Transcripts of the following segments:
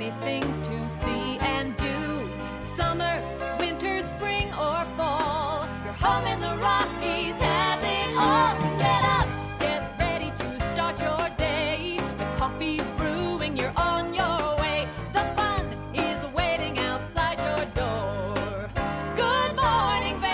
many things to see and do. Summer, winter, spring, or fall. Your home in the Rockies has it all. So get up, get ready to start your day. The coffee's brewing, you're on your way. The fun is waiting outside your door. Good morning, Vail.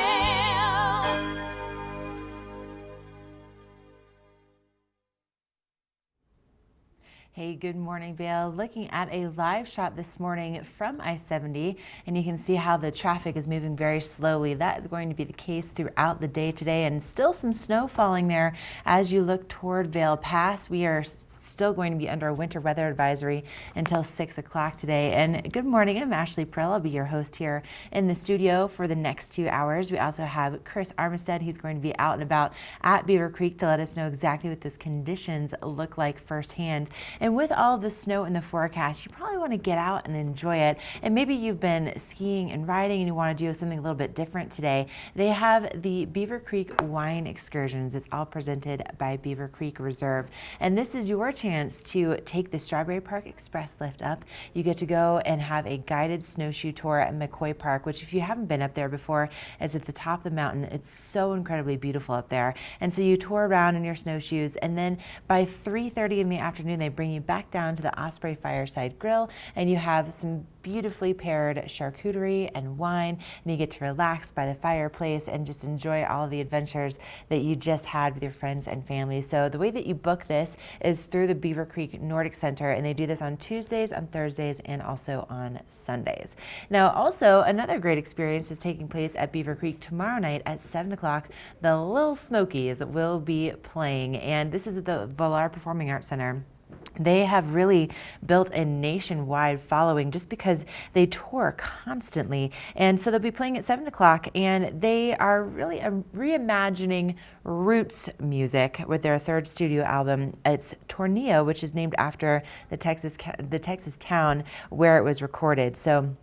Hey, good morning, Vail. Looking at a live shot this morning from I-70, and you can see how the traffic is moving very slowly. That is going to be the case throughout the day today, and still some snow falling there as you look toward Vail Pass. We are still going to be under a winter weather advisory until 6 o'clock today. And good morning, I'm Ashley Prill. I'll be your host here in the studio for the next 2 hours. We also have Chris Armistead. He's going to be out and about at Beaver Creek to let us know exactly what those conditions look like firsthand. And with all the snow in the forecast, you probably want to get out and enjoy it. And maybe you've been skiing and riding and you want to do something a little bit different today. They have the Beaver Creek wine excursions. It's all presented by Beaver Creek Reserve. And this is your chance to take the Strawberry Park Express lift up. You get to go and have a guided snowshoe tour at McCoy Park, which if you haven't been up there before, is at the top of the mountain. It's so incredibly beautiful up there. And so you tour around in your snowshoes, and then by 3:30 in the afternoon, they bring you back down to the Osprey Fireside Grill, and you have some beautifully paired charcuterie and wine, and you get to relax by the fireplace and just enjoy all the adventures that you just had with your friends and family. So the way that you book this is through the Beaver Creek Nordic Center, and they do this on Tuesdays, on Thursdays, and also on Sundays. Now, also another great experience is taking place at Beaver Creek tomorrow night at 7 o'clock. The Little Smokies will be playing, and this is at the Valar Performing Arts Center. They have really built a nationwide following just because they tour constantly. And so they'll be playing at 7 o'clock, and they are really reimagining roots music with their third studio album. It's Tornillo, which is named after the Texas town where it was recorded. So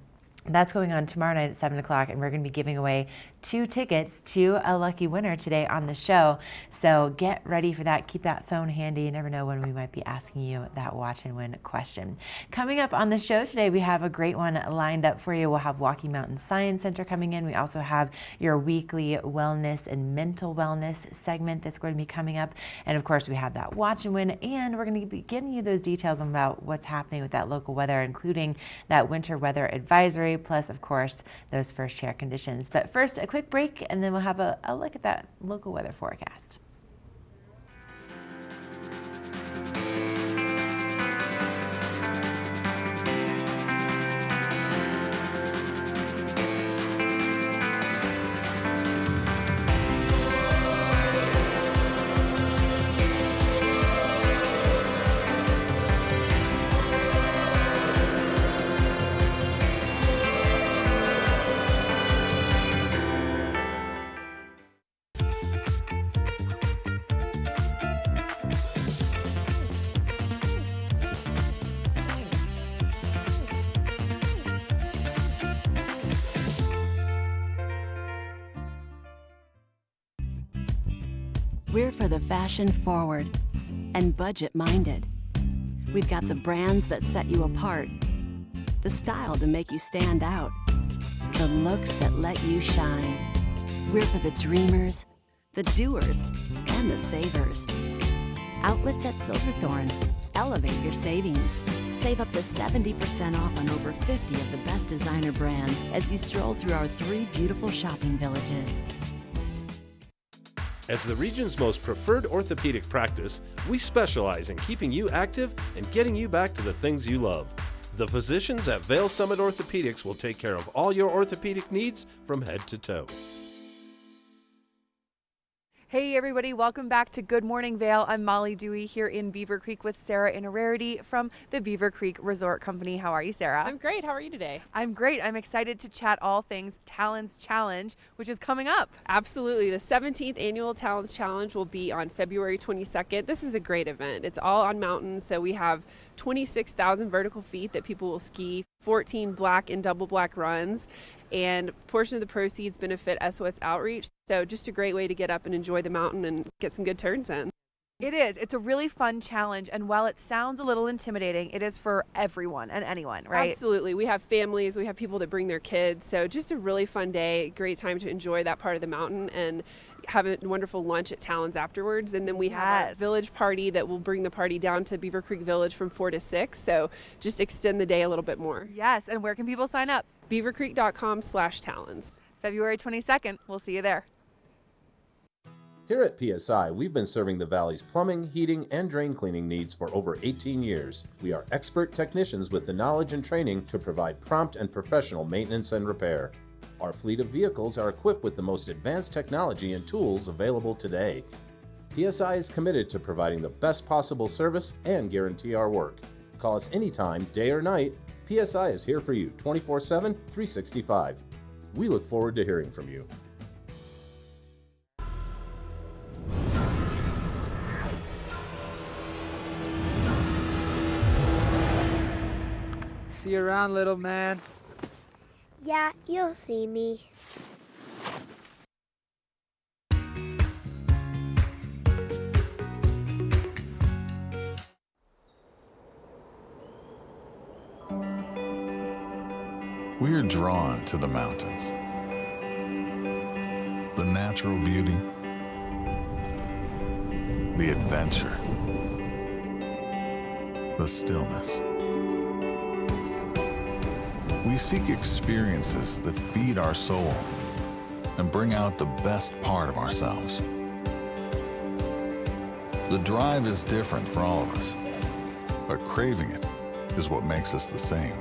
that's going on tomorrow night at 7 o'clock, and we're going to be giving away 2 tickets to a lucky winner today on the show. So get ready for that. Keep that phone handy. You never know when we might be asking you that watch and win question. Coming up on the show today, we have a great one lined up for you. We'll have Walkie Mountain Science Center coming in. We also have your weekly wellness and mental wellness segment that's going to be coming up. And of course, we have that watch and win, and we're going to be giving you those details about what's happening with that local weather, including that winter weather advisory, plus, of course, those first share conditions. But first, a quick break, and then we'll have a look at that local weather forecast. We're for the fashion forward and budget minded. We've got the brands that set you apart, the style to make you stand out, the looks that let you shine. We're for the dreamers, the doers, and the savers. Outlets at Silverthorne. Elevate your savings. Save up to 70% off on over 50 of the best designer brands as you stroll through our 3 beautiful shopping villages. As the region's most preferred orthopedic practice, we specialize in keeping you active and getting you back to the things you love. The physicians at Vail Summit Orthopedics will take care of all your orthopedic needs from head to toe. Hey everybody, welcome back to Good Morning Vail. I'm Molly Dewey here in Beaver Creek with Sarah Inararity from the Beaver Creek Resort Company. How are you, Sarah? I'm great. How are you today? I'm great. I'm excited to chat all things Talons Challenge, which is coming up. Absolutely. The 17th Annual Talons Challenge will be on February 22nd. This is a great event. It's all on mountains, so we have 26,000 vertical feet that people will ski, 14 black and double black runs, and a portion of the proceeds benefit SOS Outreach. So just a great way to get up and enjoy the mountain and get some good turns in. It is. It's a really fun challenge. And while it sounds a little intimidating, it is for everyone and anyone, right? Absolutely. We have families, we have people that bring their kids. So just a really fun day, great time to enjoy that part of the mountain and have a wonderful lunch at Talons afterwards. And then we have a village party that will bring the party down to Beaver Creek Village from 4 to 6. So just extend the day a little bit more. Yes. And where can people sign up? beavercreek.com/talons. February 22nd. We'll see you there. Here at PSI, we've been serving the Valley's plumbing, heating, and drain cleaning needs for over 18 years. We are expert technicians with the knowledge and training to provide prompt and professional maintenance and repair. Our fleet of vehicles are equipped with the most advanced technology and tools available today. PSI is committed to providing the best possible service and guarantee our work. Call us anytime, day or night. PSI is here for you 24/7, 365. We look forward to hearing from you. See you around, little man. Yeah, you'll see me. We're drawn to the mountains. The natural beauty, the adventure, the stillness. We seek experiences that feed our soul and bring out the best part of ourselves. The drive is different for all of us, but craving it is what makes us the same.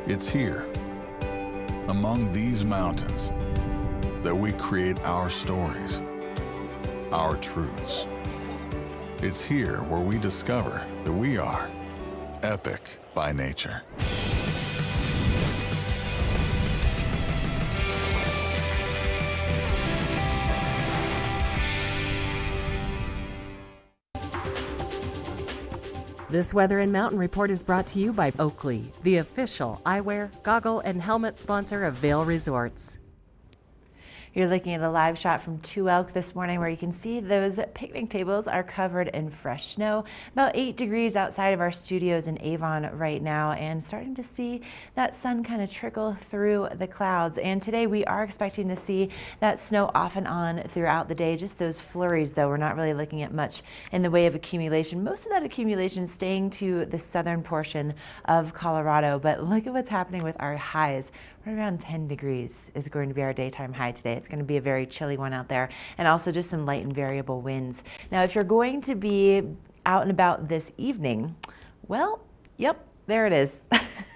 It's here, among these mountains, that we create our stories, our truths. It's here where we discover that we are epic by nature. This Weather and Mountain Report is brought to you by Oakley, the official eyewear, goggle, and helmet sponsor of Vail Resorts. You're looking at a live shot from Two Elk this morning where you can see those picnic tables are covered in fresh snow. About 8 degrees outside of our studios in Avon right now, and starting to see that sun kind of trickle through the clouds. And today we are expecting to see that snow off and on throughout the day. Just those flurries, though. We're not really looking at much in the way of accumulation. Most of that accumulation staying to the southern portion of Colorado. But look at what's happening with our highs. Right around 10 degrees is going to be our daytime high today. It's going to be a very chilly one out there, and also just some light and variable winds. Now, if you're going to be out and about this evening, well, yep, there it is.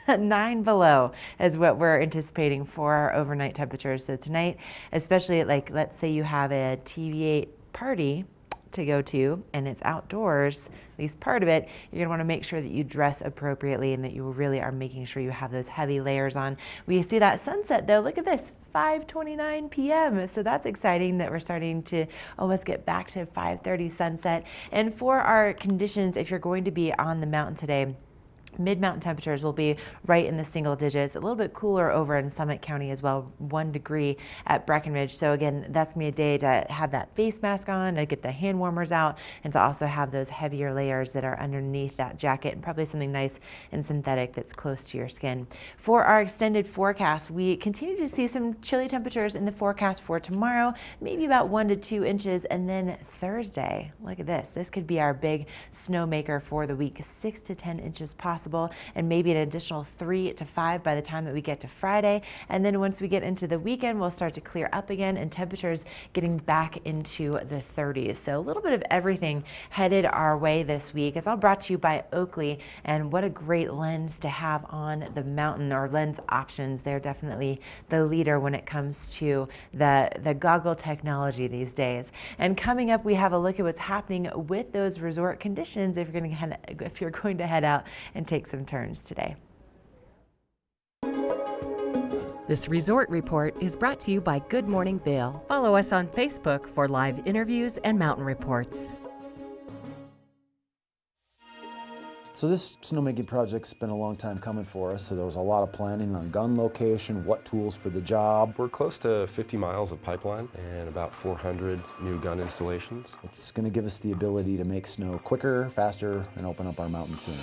9 below is what we're anticipating for our overnight temperatures. So tonight, especially like, let's say you have a TV8 party to go to and it's outdoors, at least part of it, you're going to want to make sure that you dress appropriately and that you really are making sure you have those heavy layers on. We see that sunset though. Look at this, 5:29 p.m. So that's exciting that we're starting to almost get back to 5:30 sunset. And for our conditions, if you're going to be on the mountain today, mid-mountain temperatures will be right in the single digits, a little bit cooler over in Summit County as well, 1 degree at Breckenridge. So again, that's going to be a day to have that face mask on, to get the hand warmers out, and to also have those heavier layers that are underneath that jacket, and probably something nice and synthetic that's close to your skin. For our extended forecast, we continue to see some chilly temperatures in the forecast for tomorrow, maybe about 1 to 2 inches, and then Thursday, look at this. This could be our big snowmaker for the week, 6 to 10 inches possible, and maybe an additional 3 to 5 by the time that we get to Friday. And then once we get into the weekend, we'll start to clear up again, and temperatures getting back into the 30s. So a little bit of everything headed our way this week. It's all brought to you by Oakley, and what a great lens to have on the mountain, or lens options. They're definitely the leader when it comes to the goggle technology these days. And coming up, we have a look at what's happening with those resort conditions if you're going to head out and take some turns today. This resort report is brought to you by Good Morning Vail. Follow us on Facebook for live interviews and mountain reports. So this snowmaking project's been a long time coming for us, so there was a lot of planning on gun location, what tools for the job. We're close to 50 miles of pipeline and about 400 new gun installations. It's going to give us the ability to make snow quicker, faster, and open up our mountain sooner.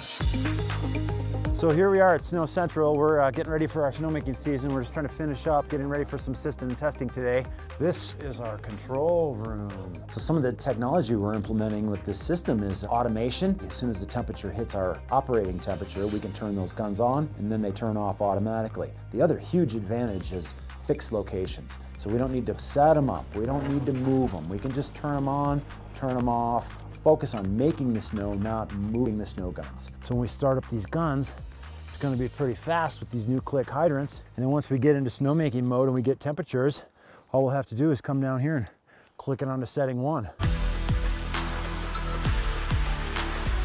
So here we are at Snow Central. We're getting ready for our snowmaking season. We're just trying to finish up, getting ready for some system testing today. This is our control room. So some of the technology we're implementing with this system is automation. As soon as the temperature hits our operating temperature, we can turn those guns on and then they turn off automatically. The other huge advantage is fixed locations. So we don't need to set them up. We don't need to move them. We can just turn them on, turn them off, focus on making the snow, not moving the snow guns. So when we start up these guns, it's going to be pretty fast with these new click hydrants. And then once we get into snowmaking mode and we get temperatures, all we'll have to do is come down here and click it onto setting 1.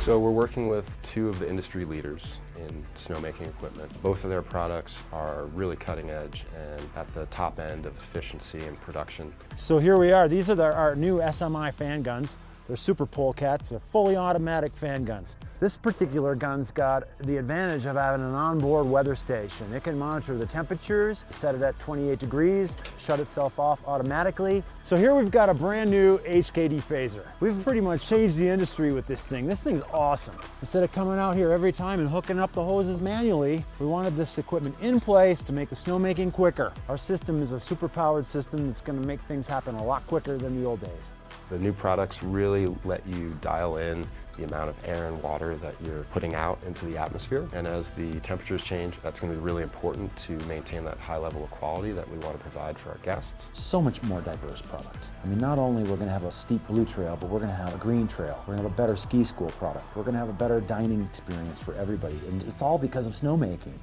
So we're working with two of the industry leaders in snowmaking equipment. Both of their products are really cutting edge and at the top end of efficiency and production. So here we are. These are our new SMI fan guns. They're super polecats. They're fully automatic fan guns. This particular gun's got the advantage of having an onboard weather station. It can monitor the temperatures, set it at 28 degrees, shut itself off automatically. So here we've got a brand new HKD phaser. We've pretty much changed the industry with this thing. This thing's awesome. Instead of coming out here every time and hooking up the hoses manually, we wanted this equipment in place to make the snowmaking quicker. Our system is a super powered system that's going to make things happen a lot quicker than the old days. The new products really let you dial in the amount of air and water that you're putting out into the atmosphere. And as the temperatures change, that's going to be really important to maintain that high level of quality that we want to provide for our guests. So much more diverse product. I mean, not only we're going to have a steep blue trail, but we're going to have a green trail. We're going to have a better ski school product. We're going to have a better dining experience for everybody. And it's all because of snowmaking,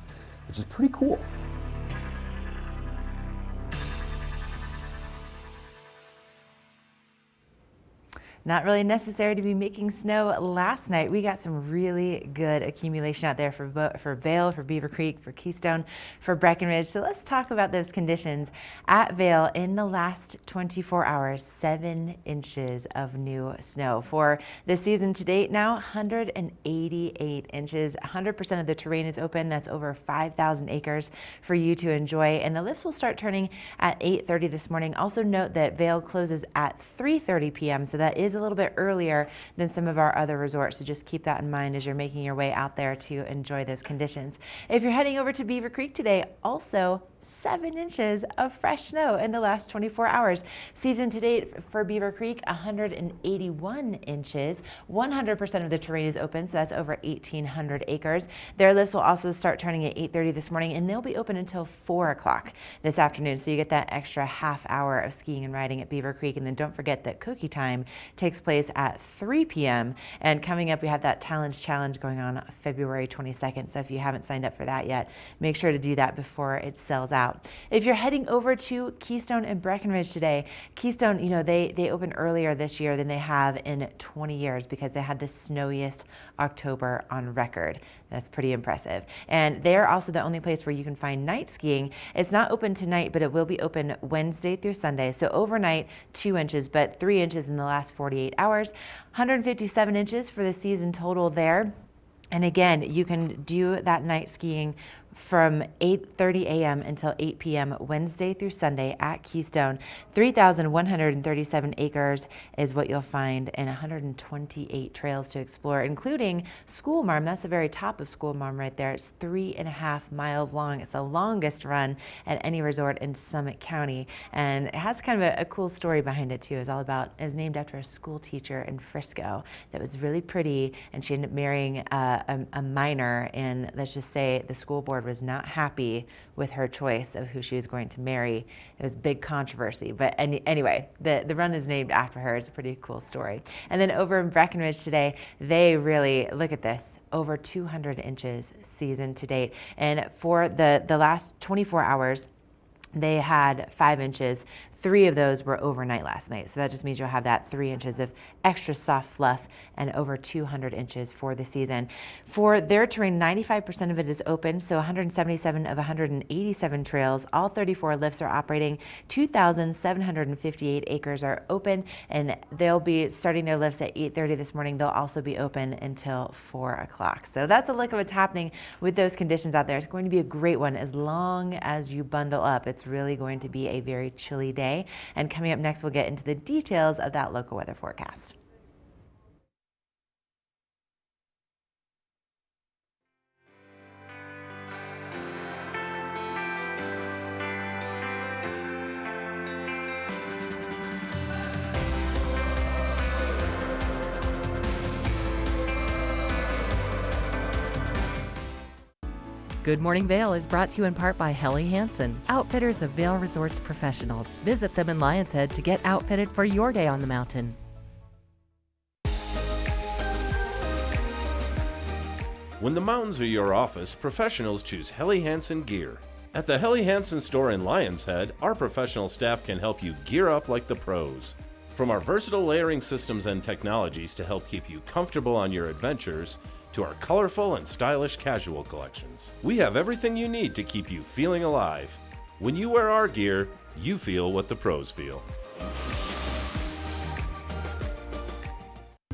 which is pretty cool. Not really necessary to be making snow last night. We got some really good accumulation out there for Vail, for Beaver Creek, for Keystone, for Breckenridge. So let's talk about those conditions. At Vail, in the last 24 hours, 7 inches of new snow. For the season to date now, 188 inches. 100% of the terrain is open. That's over 5,000 acres for you to enjoy. And the lifts will start turning at 8:30 this morning. Also note that Vail closes at 3:30 p.m., so that is a little bit earlier than some of our other resorts, so just keep that in mind as you're making your way out there to enjoy those conditions. If you're heading over to Beaver Creek today, also 7 inches of fresh snow in the last 24 hours. Season to date for Beaver Creek, 181 inches. 100% of the terrain is open, so that's over 1,800 acres. Their lifts will also start turning at 8:30 this morning, and they'll be open until 4 o'clock this afternoon, so you get that extra half hour of skiing and riding at Beaver Creek. And then don't forget that cookie time takes place at 3 p.m. And coming up, we have that Talents Challenge going on February 22nd, so if you haven't signed up for that yet, make sure to do that before it sells out. If you're heading over to Keystone and Breckenridge today, Keystone, you know, they opened earlier this year than they have in 20 years because they had the snowiest October on record. That's pretty impressive. And they're also the only place where you can find night skiing. It's not open tonight, but it will be open Wednesday through Sunday. So overnight, 2 inches, but 3 inches in the last 48 hours. 157 inches for the season total there. And again, you can do that night skiing from 8:30 a.m. until 8 p.m. Wednesday through Sunday at Keystone. 3,137 acres is what you'll find, and 128 trails to explore, including School Marm. That's the very top of School Marm right there. It's 3.5 miles long. It's the longest run at any resort in Summit County, and it has kind of a cool story behind it too. It was named after a school teacher in Frisco that was really pretty, and she ended up marrying a minor, and let's just say the school board was not happy with her choice of who she was going to marry. It was big controversy, but anyway, the run is named after her. It's a pretty cool story. And then over in Breckenridge today, they really, look at this, over 200 inches season to date. And for the last 24 hours, they had 5 inches. 3 of those were overnight last night. So that just means you'll have that 3 inches of extra soft fluff and over 200 inches for the season. For their terrain, 95% of it is open. So 177 of 187 trails, all 34 lifts are operating. 2,758 acres are open, and they'll be starting their lifts at 8:30 this morning. They'll also be open until 4 o'clock. So that's a look at what's happening with those conditions out there. It's going to be a great one as long as you bundle up. It's really going to be a very chilly day. And coming up next, we'll get into the details of that local weather forecast. Good Morning Vail is brought to you in part by Helly Hansen, outfitters of Vail Resorts professionals. Visit them in Lion's Head to get outfitted for your day on the mountain. When the mountains are your office, professionals choose Helly Hansen gear. At the Helly Hansen store in Lion's Head, our professional staff can help you gear up like the pros. From our versatile layering systems and technologies to help keep you comfortable on your adventures, to our colorful and stylish casual collections, we have everything you need to keep you feeling alive. When you wear our gear, you feel what the pros feel.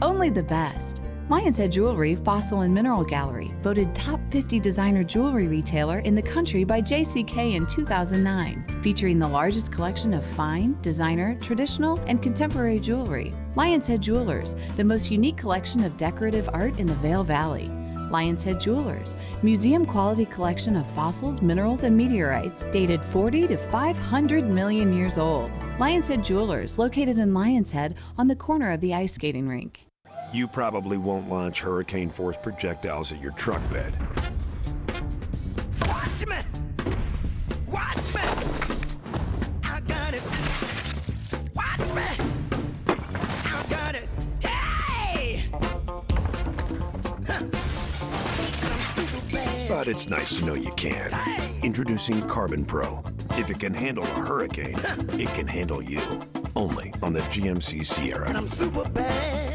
Only the best. Lion's Head Jewelry Fossil and Mineral Gallery, voted top 50 designer jewelry retailer in the country by JCK in 2009, featuring the largest collection of fine, designer, traditional, and contemporary jewelry. Lion's Head Jewelers, the most unique collection of decorative art in the Vail Valley. Lion's Head Jewelers, museum quality collection of fossils, minerals, and meteorites dated 40 to 500 million years old. Lion's Head Jewelers, located in Lion's Head on the corner of the ice skating rink. You probably won't launch hurricane-force projectiles at your truck bed. Watch me! Watch me! I got it! Watch me! I got it! Hey! But it's nice to know you can. Introducing Carbon Pro. If it can handle a hurricane, it can handle you. Only on the GMC Sierra. And I'm super bad.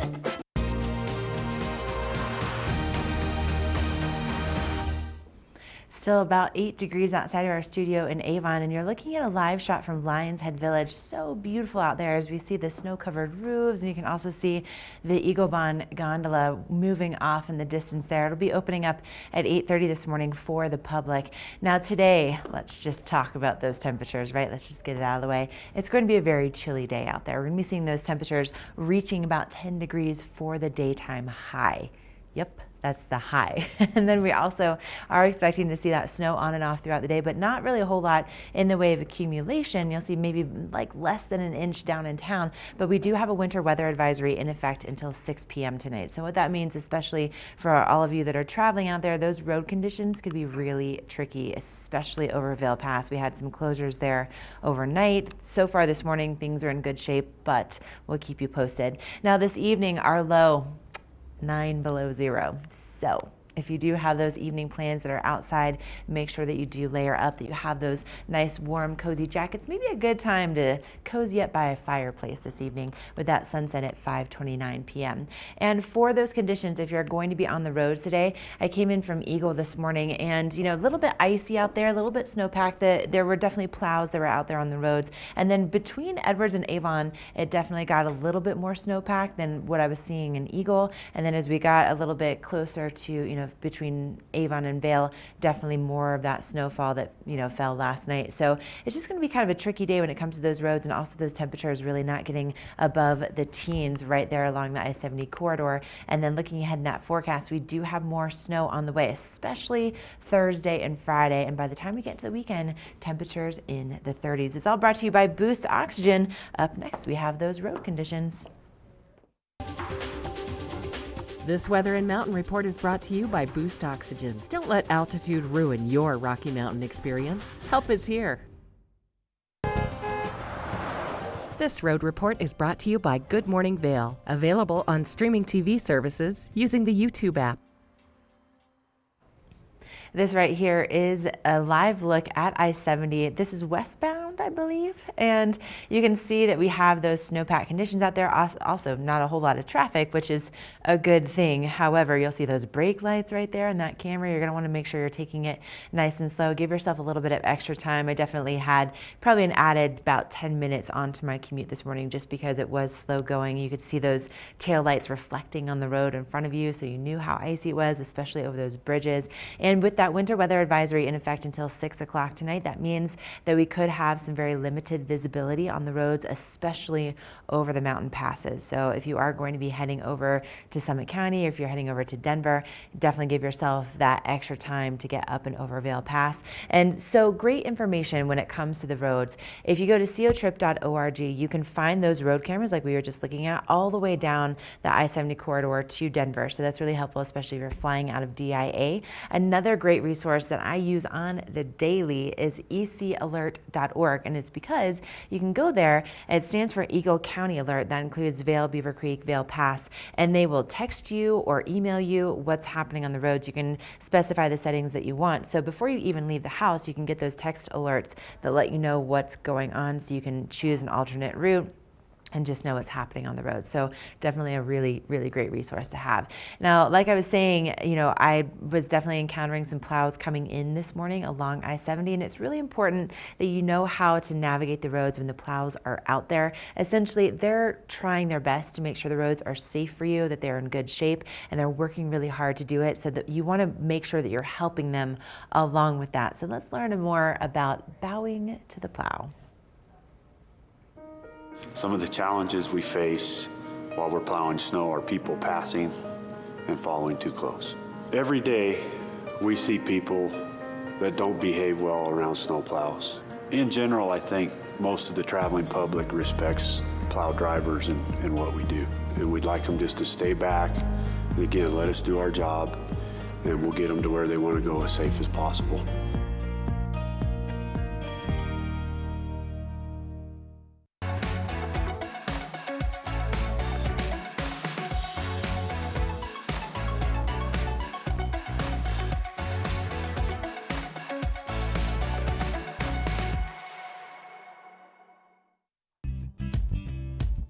Still about 8 degrees outside of our studio in Avon, and you're looking at a live shot from Lion's Head Village. So beautiful out there as we see the snow-covered roofs, and you can also see the Eagle Bond gondola moving off in the distance there. It'll be opening up at 8:30 this morning for the public. Now today, let's just talk about those temperatures, right? Let's just get it out of the way. It's going to be a very chilly day out there. We're going to be seeing those temperatures reaching about 10 degrees for the daytime high. Yep. That's the high. And then we also are expecting to see that snow on and off throughout the day, but not really a whole lot in the way of accumulation. You'll see maybe like less than an inch down in town, but we do have a winter weather advisory in effect until 6 p.m. tonight. So what that means, especially for all of you that are traveling out there, those road conditions could be really tricky, especially over Vail Pass. We had some closures there overnight. So far this morning, things are in good shape, but we'll keep you posted. Now this evening, our low, 9 below zero. So if you do have those evening plans that are outside, make sure that you do layer up, that you have those nice warm cozy jackets. Maybe a good time to cozy up by a fireplace this evening with that sunset at 5:29 p.m. And for those conditions, if you're going to be on the roads today, I came in from Eagle this morning and, you know, a little bit icy out there, a little bit snowpacked. There were definitely plows that were out there on the roads. And then between Edwards and Avon, it definitely got a little bit more snowpacked than what I was seeing in Eagle. And then as we got a little bit closer to, you know, between Avon and Vail, definitely more of that snowfall that, you know, fell last night. So it's just going to be kind of a tricky day when it comes to those roads, and also those temperatures really not getting above the teens right there along the I-70 corridor. And then looking ahead in that forecast, we do have more snow on the way, especially Thursday and Friday. And by the time we get to the weekend, temperatures in the 30s. It's all brought to you by Boost Oxygen. Up next, we have those road conditions. This Weather and Mountain Report is brought to you by Boost Oxygen. Don't let altitude ruin your Rocky Mountain experience. Help is here. This road report is brought to you by Good Morning Vail, available on streaming TV services using the YouTube app. This right here is a live look at I-70. This is westbound ground, I believe. And you can see that we have those snowpack conditions out there. Also, not a whole lot of traffic, which is a good thing. However, you'll see those brake lights right there in that camera. You're going to want to make sure you're taking it nice and slow. Give yourself a little bit of extra time. I definitely had probably an added about 10 minutes onto my commute this morning just because it was slow going. You could see those tail lights reflecting on the road in front of you, so you knew how icy it was, especially over those bridges. And with that winter weather advisory in effect until 6 o'clock tonight, that means that we could have some very limited visibility on the roads, especially over the mountain passes. So if you are going to be heading over to Summit County, or if you're heading over to Denver, definitely give yourself that extra time to get up and over Vail Pass. And so great information when it comes to the roads. If you go to cotrip.org, you can find those road cameras like we were just looking at all the way down the I-70 corridor to Denver. So that's really helpful, especially if you're flying out of DIA. Another great resource that I use on the daily is ecalert.org, and it's because you can go there. It stands for Eagle County Alert. That includes Vail, Beaver Creek, Vail Pass, and they will text you or email you what's happening on the roads. You can specify the settings that you want. So before you even leave the house, you can get those text alerts that let you know what's going on, so you can choose an alternate route and just know what's happening on the road. So definitely a really, really great resource to have. Now, like I was saying, I was definitely encountering some plows coming in this morning along I-70, and it's really important that you know how to navigate the roads when the plows are out there. Essentially, they're trying their best to make sure the roads are safe for you, that they're in good shape, and they're working really hard to do it, so that you want to make sure that you're helping them along with that. So let's learn more about bowing to the plow. Some of the challenges we face while we're plowing snow are people passing and following too close. Every day, we see people that don't behave well around snow plows. In general, I think most of the traveling public respects plow drivers and what we do. And we'd like them just to stay back and again, let us do our job, and we'll get them to where they want to go as safe as possible.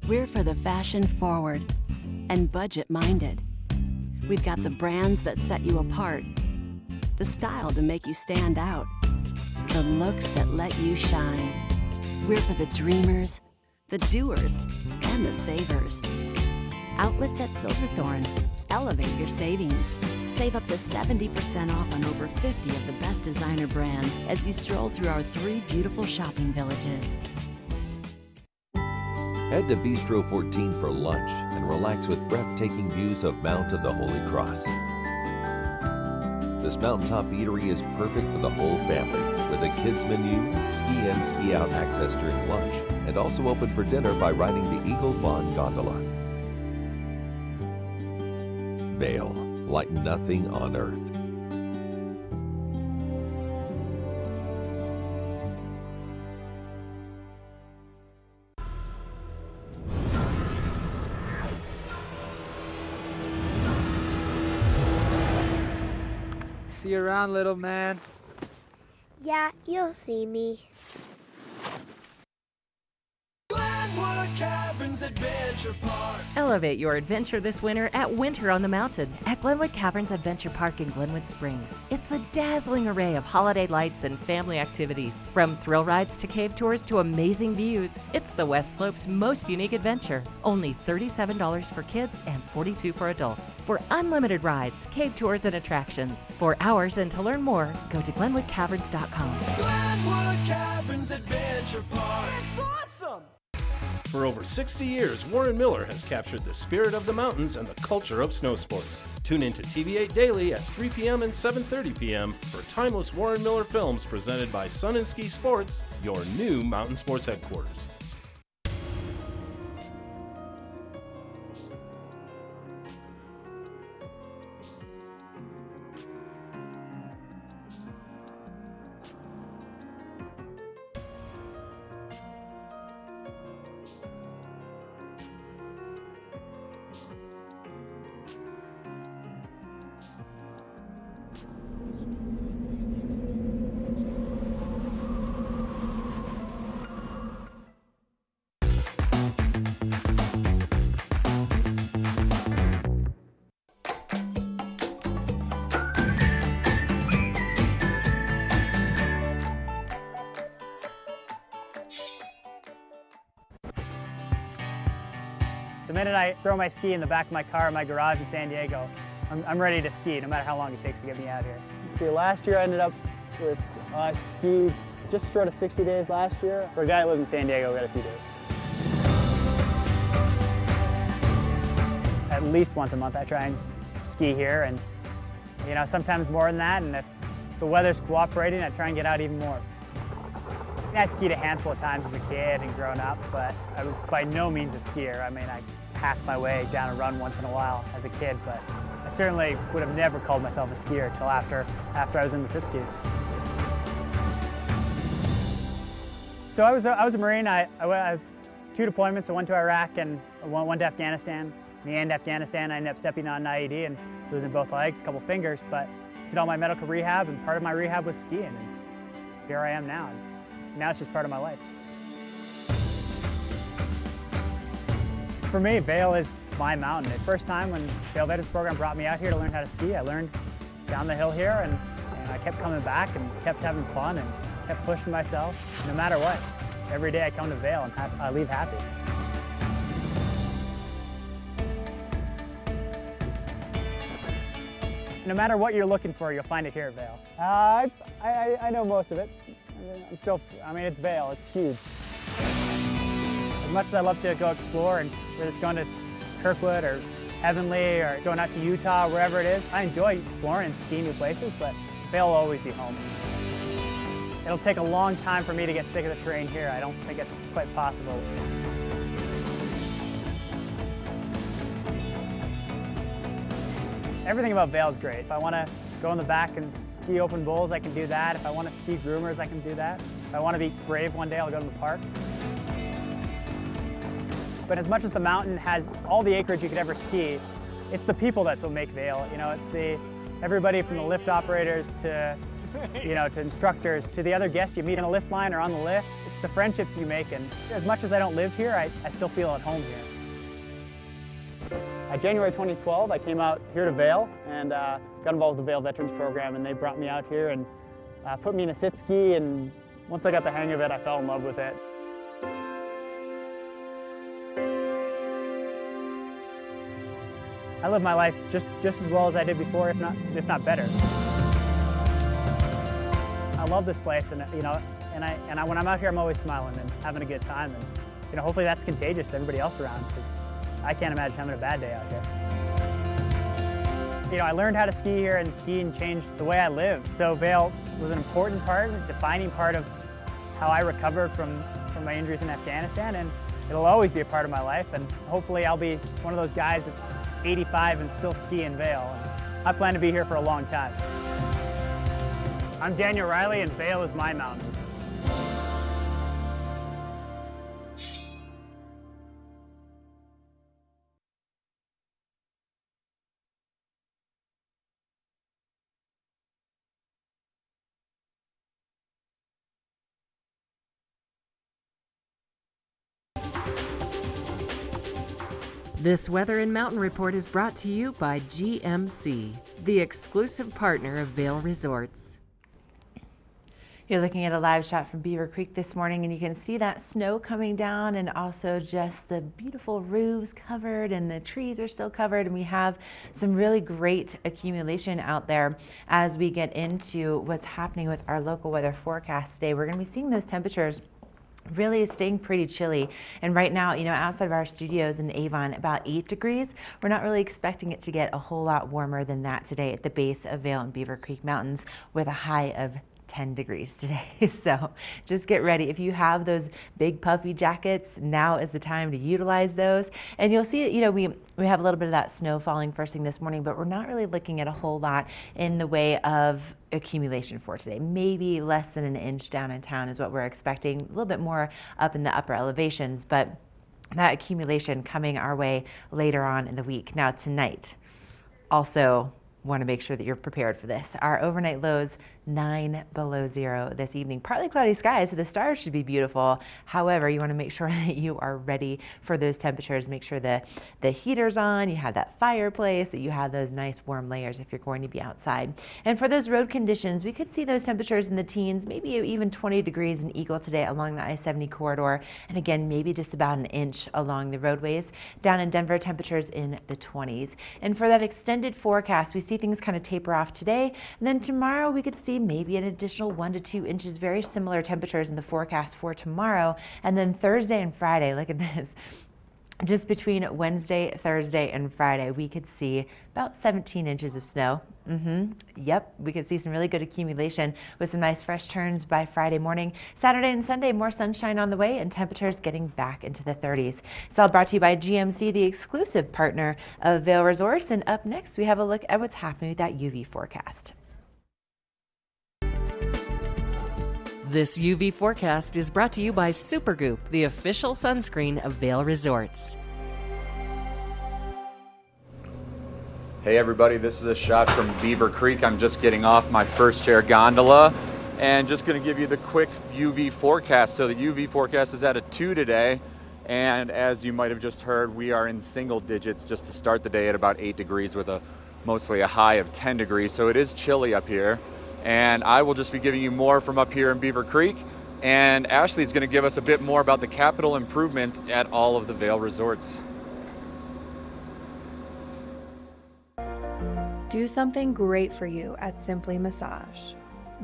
We're for the fashion forward and budget minded. We've got the brands that set you apart, the style to make you stand out, the looks that let you shine. We're for the dreamers, the doers, and the savers. Outlets at Silverthorne. Elevate your savings. Save up to 70% off on over 50 of the best designer brands as you stroll through our 3 beautiful shopping villages. Head to Bistro 14 for lunch and relax with breathtaking views of Mount of the Holy Cross. This mountaintop eatery is perfect for the whole family, with a kids menu, ski in, ski out access during lunch, and also open for dinner by riding the Eagle Bond gondola. Vail, like nothing on earth. See you around, little man. Yeah, you'll see me. Elevate your adventure this winter at Winter on the Mountain at Glenwood Caverns Adventure Park in Glenwood Springs. It's a dazzling array of holiday lights and family activities. From thrill rides to cave tours to amazing views, it's the West Slope's most unique adventure. Only $37 for kids and $42 for adults. For unlimited rides, cave tours, and attractions. For hours and to learn more, go to glenwoodcaverns.com. Glenwood Caverns Adventure Park. It's awesome! For over 60 years, Warren Miller has captured the spirit of the mountains and the culture of snow sports. Tune in to TV8 Daily at 3 p.m. and 7:30 p.m. for timeless Warren Miller films presented by Sun and Ski Sports, your new mountain sports headquarters. The minute I throw my ski in the back of my car in my garage in San Diego, I'm ready to ski, no matter how long it takes to get me out here. See, last year I ended up with skied just short of 60 days last year. For a guy that lives in San Diego, we got a few days. At least once a month I try and ski here, and you know, sometimes more than that, and if the weather's cooperating, I try and get out even more. I skied a handful of times as a kid and grown up, but I was by no means a skier. I mean, I hacked my way down a run once in a while as a kid, but I certainly would have never called myself a skier until after I was in the sit ski. So I was a Marine. I went 2 deployments. I went to Iraq and one to Afghanistan. In the end, Afghanistan, I ended up stepping on an IED and losing both legs, a couple fingers, but did all my medical rehab, and part of my rehab was skiing. And here I am now. And now it's just part of my life. For me, Vail is my mountain. The first time when Vail Veterans Program brought me out here to learn how to ski, I learned down the hill here, and I kept coming back and kept having fun and kept pushing myself. No matter what, every day I come to Vail and I leave happy. No matter what you're looking for, you'll find it here at Vail. I know most of it. I mean, it's Vail, it's huge. As much as I love to go explore, and whether it's going to Kirkwood or Heavenly or going out to Utah, wherever it is, I enjoy exploring and skiing new places, but Vail will always be home. It'll take a long time for me to get sick of the terrain here. I don't think it's quite possible. Everything about Vail is great. If I want to go in the back and ski open bowls, I can do that. If I want to ski groomers, I can do that. If I want to be brave one day, I'll go to the park. But as much as the mountain has all the acreage you could ever ski, it's the people that's what make Vail. You know, it's everybody from the lift operators to, you know, to instructors, to the other guests you meet on a lift line or on the lift. It's the friendships you make, and as much as I don't live here, I still feel at home here. January 2012, I came out here to Vail and got involved with the Vail Veterans Program, and they brought me out here and put me in a sit ski, and once I got the hang of it, I fell in love with it. I live my life just as well as I did before, if not better. I love this place, and you know, and when I'm out here, I'm always smiling and having a good time, and you know, hopefully that's contagious to everybody else around, because I can't imagine having a bad day out here. You know, I learned how to ski here, and skiing changed the way I live. So Vail was an important part, a defining part of how I recovered from my injuries in Afghanistan, and it'll always be a part of my life, and hopefully I'll be one of those guys that's 85 and still ski in Vail. And I plan to be here for a long time. I'm Daniel Riley, and Vail is my mountain. This Weather and Mountain Report is brought to you by GMC, the exclusive partner of Vail Resorts. You're looking at a live shot from Beaver Creek this morning, and you can see that snow coming down, and also just the beautiful roofs covered, and the trees are still covered, and we have some really great accumulation out there as we get into what's happening with our local weather forecast today. We're going to be seeing those temperatures really is staying pretty chilly, and right now, you know, outside of our studios in Avon, about 8 degrees. We're not really expecting it to get a whole lot warmer than that today at the base of Vail and Beaver Creek Mountains, with a high of 10 degrees today. So just get ready. If you have those big puffy jackets, now is the time to utilize those. And you'll see, you know, we have a little bit of that snow falling first thing this morning, but we're not really looking at a whole lot in the way of accumulation for today. Maybe less than an inch down in town is what we're expecting. A little bit more up in the upper elevations, but that accumulation coming our way later on in the week. Now tonight, also want to make sure that you're prepared for this. Our overnight lows 9 below zero this evening. Partly cloudy skies, so the stars should be beautiful. However, you want to make sure that you are ready for those temperatures. Make sure that the heater's on, you have that fireplace, that you have those nice warm layers if you're going to be outside. And for those road conditions, we could see those temperatures in the teens, maybe even 20 degrees in Eagle today along the I-70 corridor. And again, maybe just about an inch along the roadways. Down in Denver, temperatures in the 20s. And for that extended forecast, we see things kind of taper off today. And then tomorrow we could see maybe an additional 1 to 2 inches, very similar temperatures in the forecast for tomorrow. And then Thursday and Friday, look at this. Just between Wednesday, Thursday, and Friday, we could see about 17 inches of snow. Yep, we could see some really good accumulation with some nice fresh turns by Friday morning. Saturday and Sunday, more sunshine on the way and temperatures getting back into the 30s. It's all brought to you by GMC, the exclusive partner of Vail Resorts. And up next, we have a look at what's happening with that UV forecast. This UV forecast is brought to you by Supergoop, the official sunscreen of Vail Resorts. Hey everybody, this is a shot from Beaver Creek. I'm just getting off my first chair gondola and just going to give you the quick UV forecast. So the UV forecast is at a 2 today, and as you might have just heard, we are in single digits just to start the day at about 8 degrees with mostly a high of 10 degrees. So it is chilly up here. And I will just be giving you more from up here in Beaver Creek. And Ashley's going to give us a bit more about the capital improvements at all of the Vail resorts. Do something great for you at Simply Massage.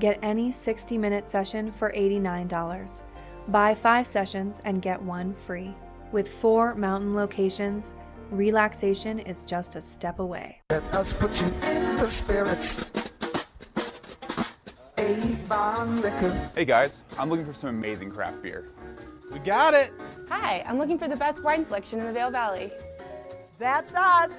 Get any 60-minute session for $89. Buy 5 sessions and get 1 free. With 4 mountain locations, relaxation is just a step away. Let us put you in the spirits. Hey guys, I'm looking for some amazing craft beer. We got it! Hi, I'm looking for the best wine selection in the Vail Valley. That's us!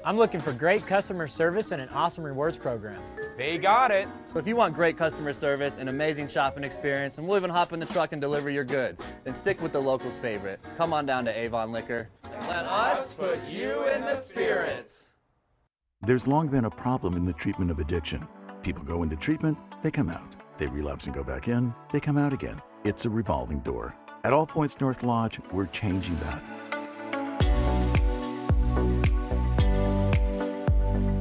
I'm looking for great customer service and an awesome rewards program. They got it! So if you want great customer service and amazing shopping experience, and we'll even hop in the truck and deliver your goods, then stick with the locals' favorite. Come on down to Avon Liquor. And let us put you in the spirits. There's long been a problem in the treatment of addiction. People go into treatment, they come out. They relapse and go back in, they come out again. It's a revolving door. At All Points North Lodge, we're changing that.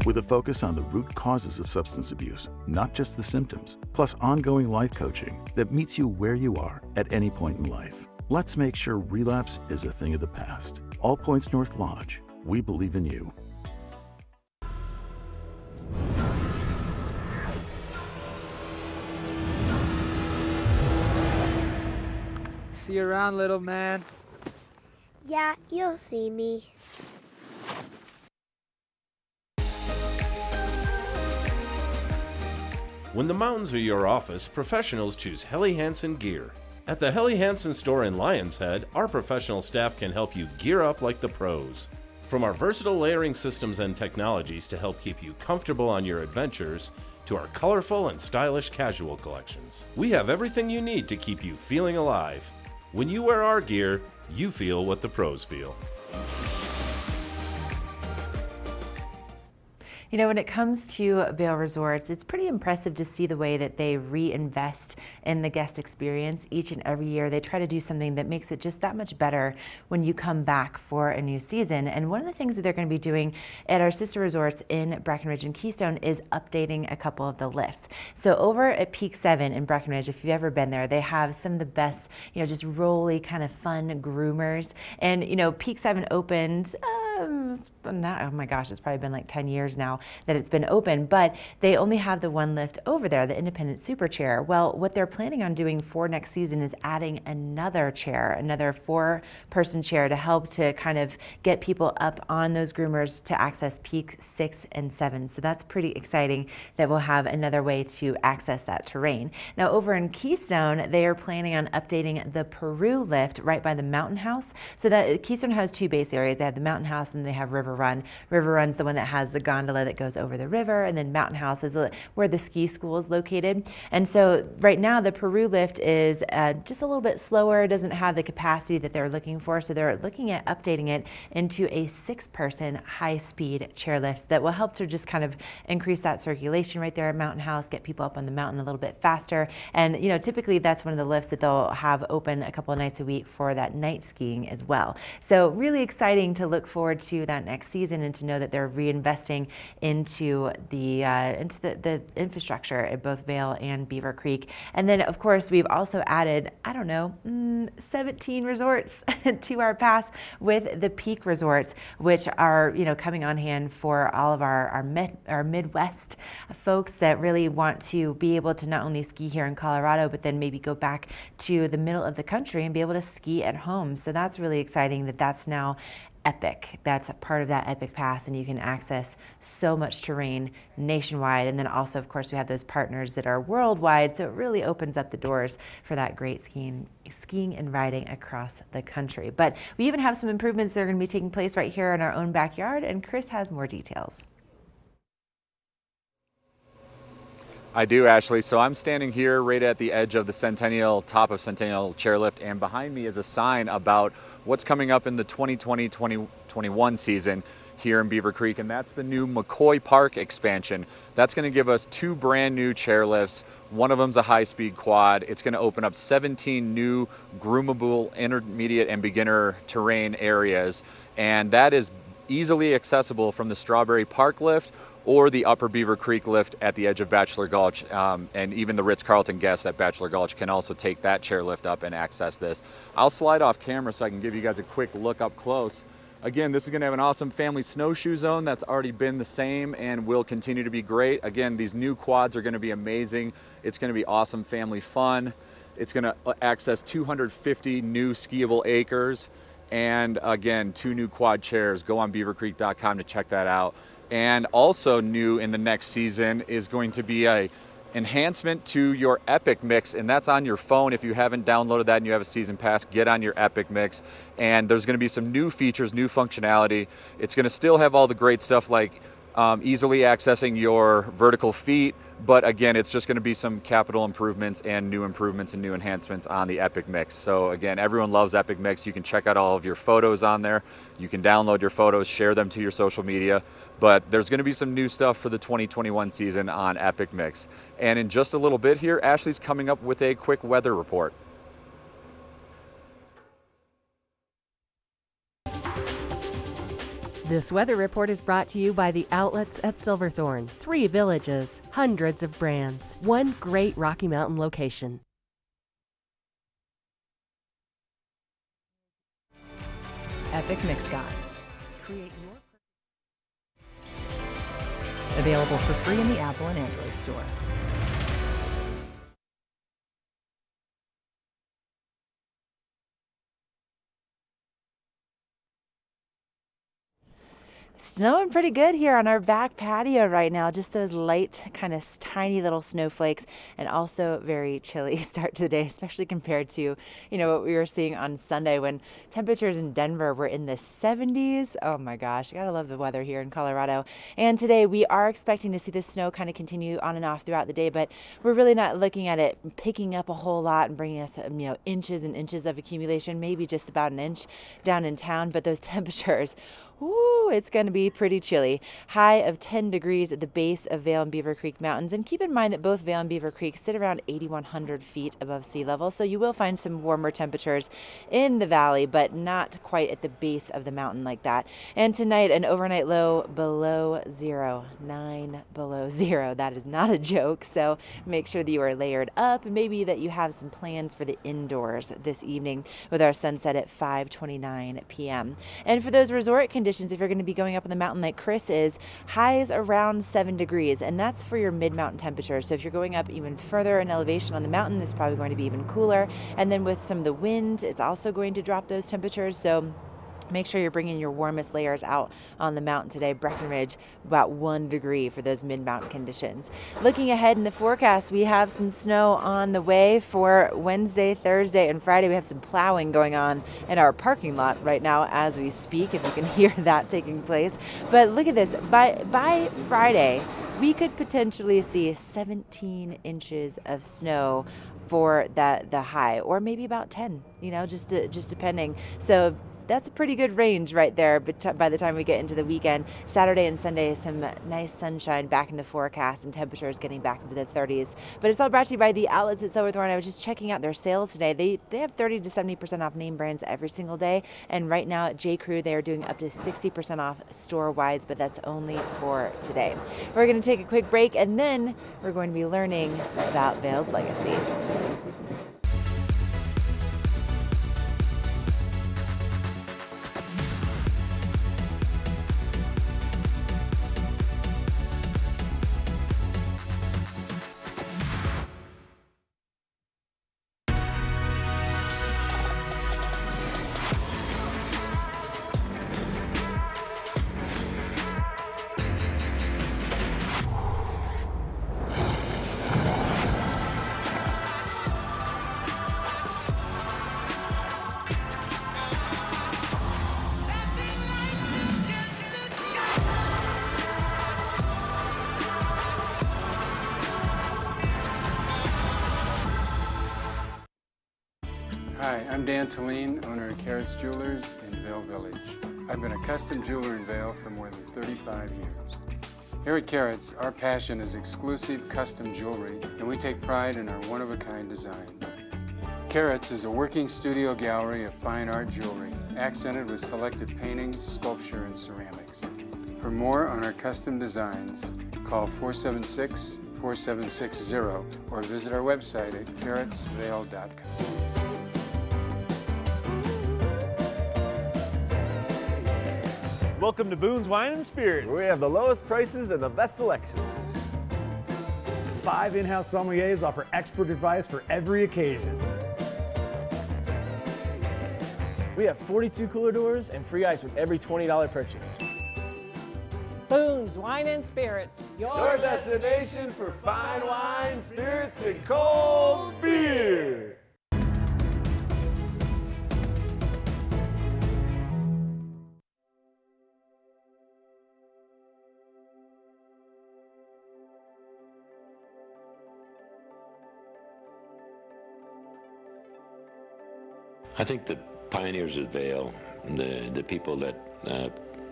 With a focus on the root causes of substance abuse, not just the symptoms, plus ongoing life coaching that meets you where you are at any point in life. Let's make sure relapse is a thing of the past. All Points North Lodge, we believe in you. See you around, little man. Yeah, you'll see me. When the mountains are your office, professionals choose Helly Hansen Gear. At the Helly Hansen store in Lion's Head, our professional staff can help you gear up like the pros. From our versatile layering systems and technologies to help keep you comfortable on your adventures, to our colorful and stylish casual collections, we have everything you need to keep you feeling alive. When you wear our gear, you feel what the pros feel. You know, when it comes to Vail Resorts, it's pretty impressive to see the way that they reinvest in the guest experience each and every year. They try to do something that makes it just that much better when you come back for a new season. And one of the things that they're going to be doing at our sister resorts in Breckenridge and Keystone is updating a couple of the lifts. So over at Peak 7 in Breckenridge, if you've ever been there, they have some of the best, just rolly kind of fun groomers. And, Peak 7 opened, oh my gosh, it's probably been like 10 years now that it's been open, but they only have the one lift over there, the independent super chair. Well, what they're planning on doing for next season is adding another chair, another 4-person chair to help to kind of get people up on those groomers to access Peak 6 and 7. So that's pretty exciting that we'll have another way to access that terrain. Now over in Keystone, they are planning on updating the Peru lift right by the Mountain House. So that Keystone has 2 base areas. They have the Mountain House House, and they have River Run. River Run's the one that has the gondola that goes over the river, and then Mountain House is where the ski school is located. And so right now the Peru lift is just a little bit slower, doesn't have the capacity that they're looking for, so they're looking at updating it into a 6-person high-speed chairlift that will help to just kind of increase that circulation right there at Mountain House, get people up on the mountain a little bit faster. And typically that's one of the lifts that they'll have open a couple of nights a week for that night skiing as well. So really exciting to look forward to that next season and to know that they're reinvesting into the infrastructure at both Vail and Beaver Creek. And then of course we've also added, 17 resorts to our pass with the Peak Resorts, which are coming on hand for all of our Midwest folks that really want to be able to not only ski here in Colorado, but then maybe go back to the middle of the country and be able to ski at home. So that's really exciting that that's now Epic. That's a part of that Epic Pass, and you can access so much terrain nationwide. And then also, of course, we have those partners that are worldwide, so it really opens up the doors for that great skiing and riding across the country. But we even have some improvements that are going to be taking place right here in our own backyard, and Chris has more details. I do, Ashley. So I'm standing here right at the edge of the top of Centennial Chairlift, and behind me is a sign about what's coming up in the 2020-2021 season here in Beaver Creek, and that's the new McCoy Park expansion. That's going to give us 2 brand new chairlifts. One of them's a high-speed quad. It's going to open up 17 new groomable intermediate and beginner terrain areas, and that is easily accessible from the Strawberry Park lift or the Upper Beaver Creek lift at the edge of Bachelor Gulch, and even the Ritz-Carlton guests at Bachelor Gulch can also take that chairlift up and access this. I'll slide off camera so I can give you guys a quick look up close. Again, this is going to have an awesome family snowshoe zone that's already been the same and will continue to be great. Again, these new quads are going to be amazing. It's going to be awesome family fun. It's going to access 250 new skiable acres, and again, 2 new quad chairs. Go on beavercreek.com to check that out. And also new in the next season is going to be a enhancement to your Epic Mix, and that's on your phone. If you haven't downloaded that and you have a season pass, get on your Epic Mix, and there's going to be some new features, new functionality. It's going to still have all the great stuff like easily accessing your vertical feet, but again, it's just going to be some capital improvements and new enhancements on the Epic Mix. So again, everyone loves Epic Mix. You can check out all of your photos on there. You can download your photos, share them to your social media, but there's going to be some new stuff for the 2021 season on Epic Mix. And in just a little bit here, Ashley's coming up with a quick weather report. This weather report is brought to you by the outlets at Silverthorne. 3 villages, hundreds of brands, 1 great Rocky Mountain location. Epic Mix Guide. Create your... Available for free in the Apple and Android store. Snowing pretty good here on our back patio right now. Just those light, kind of tiny little snowflakes, and also very chilly start to the day, especially compared to, what we were seeing on Sunday when temperatures in Denver were in the 70s. Oh my gosh, I gotta love the weather here in Colorado. And today we are expecting to see the snow kind of continue on and off throughout the day, but we're really not looking at it picking up a whole lot and bringing us, inches and inches of accumulation, maybe just about an inch down in town, but those temperatures, ooh, it's going to be pretty chilly. High of 10 degrees at the base of Vail and Beaver Creek Mountains. And keep in mind that both Vail and Beaver Creek sit around 8,100 feet above sea level. So you will find some warmer temperatures in the valley, but not quite at the base of the mountain like that. And tonight, an overnight low below 0, 9 below 0. That is not a joke. So make sure that you are layered up, and maybe that you have some plans for the indoors this evening with our sunset at 5:29 p.m. And for those resort conditions, if you're going to be going up on the mountain like Chris is, highs around 7 degrees, and that's for your mid-mountain temperature. So if you're going up even further in elevation on the mountain, it's probably going to be even cooler. And then with some of the wind, it's also going to drop those temperatures. So Make sure you're bringing your warmest layers out on the mountain today. Breckenridge, about 1 degree for those mid-mountain conditions. Looking ahead in the forecast, we have some snow on the way for Wednesday, Thursday, and Friday. We have some plowing going on in our parking lot right now as we speak, if you can hear that taking place. But look at this. By Friday, we could potentially see 17 inches of snow for the high, or maybe about 10, just depending. So that's a pretty good range right there. But by the time we get into the weekend, Saturday and Sunday, some nice sunshine back in the forecast and temperatures getting back into the 30s. But it's all brought to you by the outlets at Silverthorne. I was just checking out their sales today. They have 30 to 70% off name brands every single day. And right now at J. Crew, they are doing up to 60% off store-wide, but that's only for today. We're going to take a quick break, and then we're going to be learning about Vail's legacy. Hi, I'm Dan Talene, owner of Carrots Jewelers in Vail Village. I've been a custom jeweler in Vail for more than 35 years. Here at Carrots, our passion is exclusive custom jewelry, and we take pride in our one-of-a-kind design. Carrots is a working studio gallery of fine art jewelry, accented with selected paintings, sculpture, and ceramics. For more on our custom designs, call 476-4760 or visit our website at carrotsvail.com. Welcome to Boone's Wine and Spirits, where we have the lowest prices and the best selection. 5 in-house sommeliers offer expert advice for every occasion. We have 42 cooler doors and free ice with every $20 purchase. Boone's Wine and Spirits, your destination for fine wine, spirits, and cold beer. I think the pioneers of Vail, the people that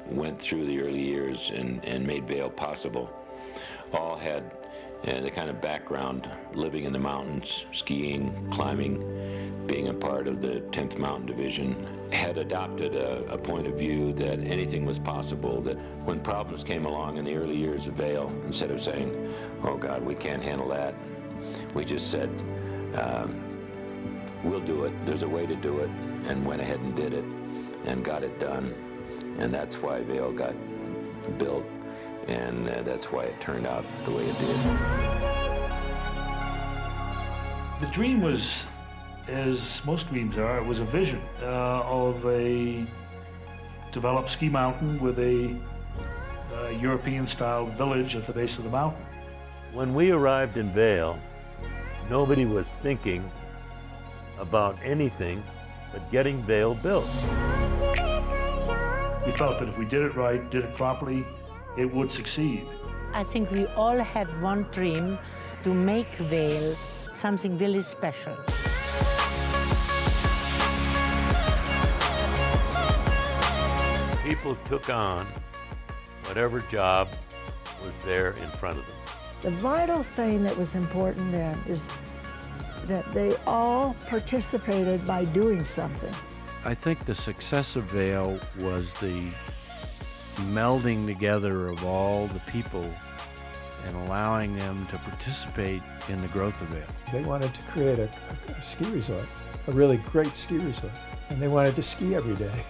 went through the early years and made Vail possible, all had the kind of background living in the mountains, skiing, climbing, being a part of the 10th Mountain Division, had adopted a point of view that anything was possible, that when problems came along in the early years of Vail, instead of saying, oh God, we can't handle that, we just said, we'll do it. There's a way to do it, and went ahead and did it and got it done. And that's why Vail got built, and that's why it turned out the way it did. The dream was, as most dreams are, it was a vision of a developed ski mountain with a European-style village at the base of the mountain. When we arrived in Vail, nobody was thinking about anything but getting Vail built. We felt that if we did it right, did it properly, it would succeed. I think we all had one dream, to make Vail something really special. People took on whatever job was there in front of them. The vital thing that was important then is that they all participated by doing something. I think the success of Vail was the melding together of all the people and allowing them to participate in the growth of Vail. They wanted to create a ski resort, a really great ski resort, and they wanted to ski every day.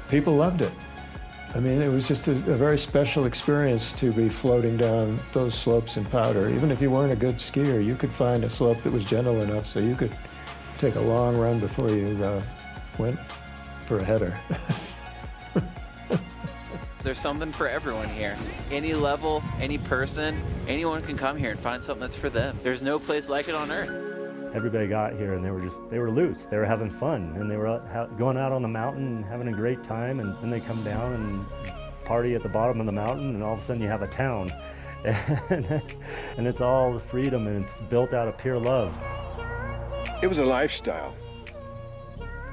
People loved it. I mean, it was just a very special experience to be floating down those slopes in powder. Even if you weren't a good skier, you could find a slope that was gentle enough so you could take a long run before you went for a header. There's something for everyone here. Any level, any person, anyone can come here and find something that's for them. There's no place like it on earth. Everybody got here and they were loose. They were having fun and they were going out on the mountain and having a great time, and then they come down and party at the bottom of the mountain, and all of a sudden you have a town. And it's all freedom, and it's built out of pure love. It was a lifestyle,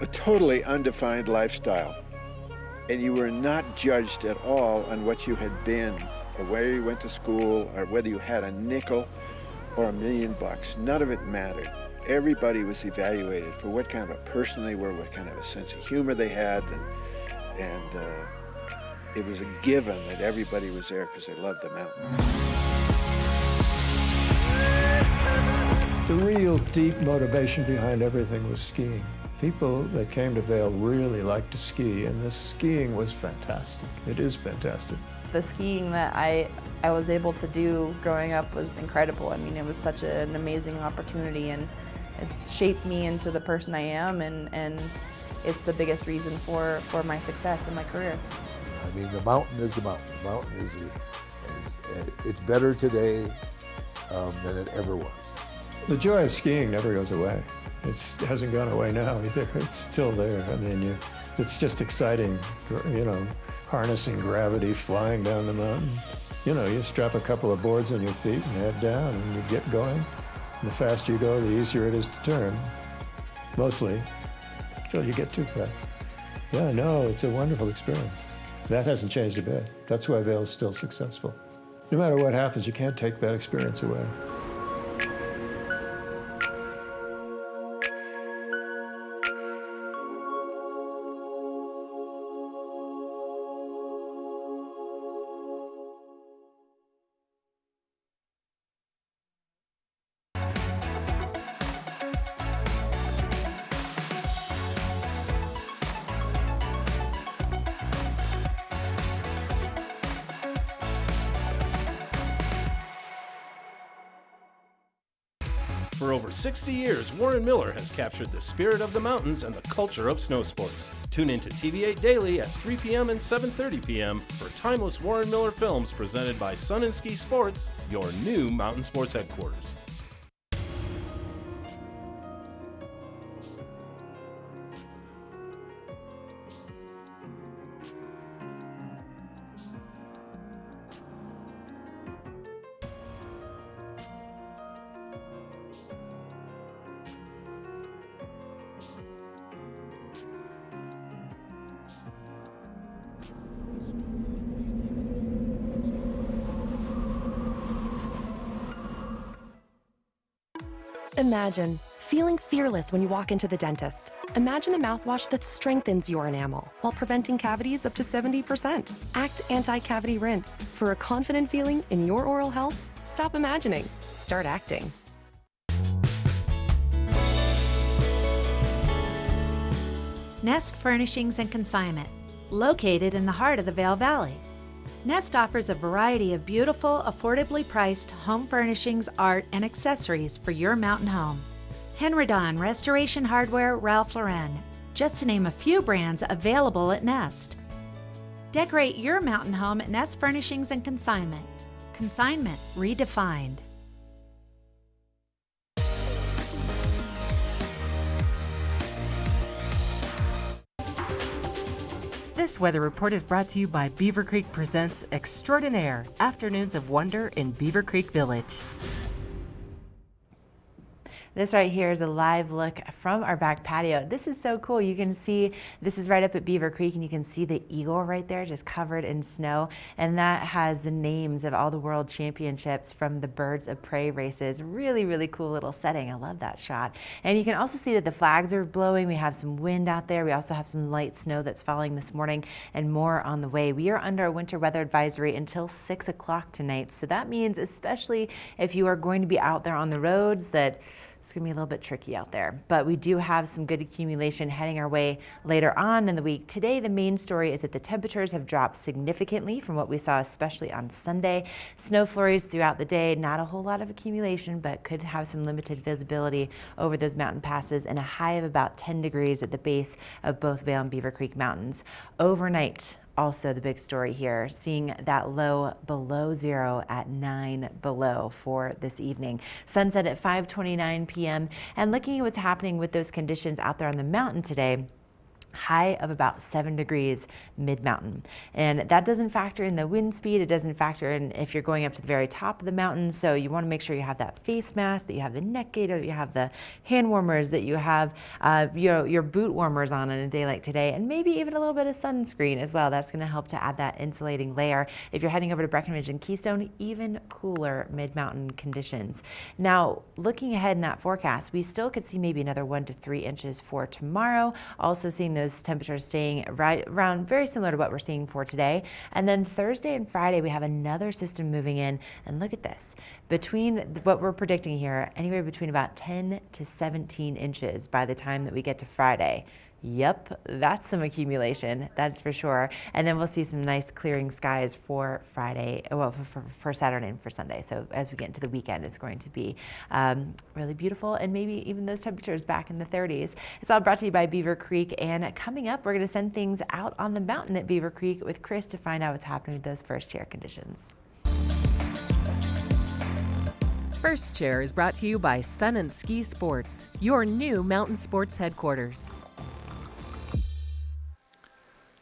a totally undefined lifestyle. And you were not judged at all on what you had been, or where you went to school, or whether you had a nickel or $1 million. None of it mattered. Everybody was evaluated for what kind of a person they were, what kind of a sense of humor they had, and it was a given that everybody was there because they loved the mountains. The real deep motivation behind everything was skiing. People that came to Vail really liked to ski, and this skiing was fantastic. It is fantastic. The skiing that I was able to do growing up was incredible. I mean, it was such an amazing opportunity, and it's shaped me into the person I am, and it's the biggest reason for my success in my career. I mean, the mountain is the mountain. The mountain is it's better today than it ever was. The joy of skiing never goes away. It hasn't gone away now either. It's still there. I mean, it's just exciting, you know, harnessing gravity, flying down the mountain. You know, you strap a couple of boards on your feet and head down and you get going. And the faster you go, the easier it is to turn. Mostly, until you get too fast. Yeah, no, it's a wonderful experience. That hasn't changed a bit. That's why Vail's still successful. No matter what happens, you can't take that experience away. For over 60 years, Warren Miller has captured the spirit of the mountains and the culture of snow sports. Tune in to TV8 Daily at 3 p.m. and 7:30 p.m. for timeless Warren Miller films presented by Sun and Ski Sports, your new mountain sports headquarters. Imagine feeling fearless when you walk into the dentist. Imagine a mouthwash that strengthens your enamel while preventing cavities up to 70%. Act Anti-Cavity Rinse. For a confident feeling in your oral health, stop imagining. Start acting. Nest Furnishings and Consignment, located in the heart of the Vail Valley. Nest offers a variety of beautiful, affordably priced home furnishings, art, and accessories for your mountain home. Henredon, Restoration Hardware, Ralph Lauren, just to name a few brands available at Nest. Decorate your mountain home at Nest Furnishings and Consignment. Consignment redefined. This weather report is brought to you by Beaver Creek Presents Extraordinaire, Afternoons of Wonder in Beaver Creek Village. This right here is a live look from our back patio. This is so cool. You can see, this is right up at Beaver Creek, and you can see the eagle right there just covered in snow. And that has the names of all the world championships from the Birds of Prey races. Really, really cool little setting. I love that shot. And you can also see that the flags are blowing. We have some wind out there. We also have some light snow that's falling this morning and more on the way. We are under a winter weather advisory until 6 o'clock tonight. So that means, especially if you are going to be out there on the roads, that It's going to be a little bit tricky out there, but we do have some good accumulation heading our way later on in the week. Today, the main story is that the temperatures have dropped significantly from what we saw, especially on Sunday. Snow flurries throughout the day, not a whole lot of accumulation, but could have some limited visibility over those mountain passes, and a high of about 10 degrees at the base of both Vail and Beaver Creek mountains. Overnight, also the big story here, seeing that low below zero at 9 below for this evening. Sunset at 5:29 p.m. And looking at what's happening with those conditions out there on the mountain today, high of about 7 degrees mid-mountain. And that doesn't factor in the wind speed. It doesn't factor in if you're going up to the very top of the mountain. So you want to make sure you have that face mask, that you have the neck gaiter, that you have the hand warmers, that you have your boot warmers on a day like today, and maybe even a little bit of sunscreen as well. That's going to help to add that insulating layer. If you're heading over to Breckenridge and Keystone, even cooler mid-mountain conditions. Now, looking ahead in that forecast, we still could see maybe another 1 to 3 inches for tomorrow. Also seeing those temperatures staying right around very similar to what we're seeing for today. And then Thursday and Friday, we have another system moving in. And look at this. Between what we're predicting here, anywhere between about 10 to 17 inches by the time that we get to Friday. Yep, that's some accumulation, that's for sure. And then we'll see some nice clearing skies for Friday, well, for Saturday and for Sunday. So as we get into the weekend, it's going to be really beautiful, and maybe even those temperatures back in the 30s. It's all brought to you by Beaver Creek, and coming up, we're going to send things out on the mountain at Beaver Creek with Chris to find out what's happening with those first chair conditions. First Chair is brought to you by Sun and Ski Sports, your new mountain sports headquarters.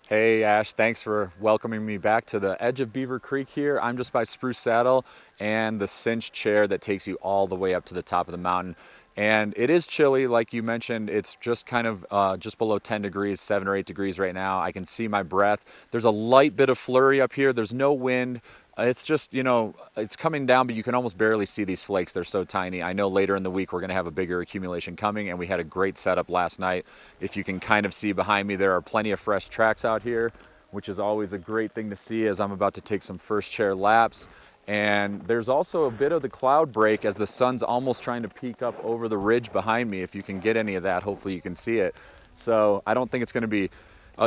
Hey Ash, thanks for welcoming me back to the edge of Beaver Creek here. I'm just by Spruce Saddle and the cinch chair that takes you all the way up to the top of the mountain. And it is chilly, like you mentioned. It's just kind of just below 10 degrees, 7 or 8 degrees right now. I can see my breath. There's a light bit of flurry up here. There's no wind. It's just, you know, it's coming down, but you can almost barely see these flakes. They're so tiny. I know later in the week we're going to have a bigger accumulation coming, and we had a great setup last night. If you can kind of see behind me, there are plenty of fresh tracks out here, which is always a great thing to see as I'm about to take some first chair laps. And there's also a bit of the cloud break as the sun's almost trying to peek up over the ridge behind me. If you can get any of that, hopefully you can see it. So I don't think it's going to be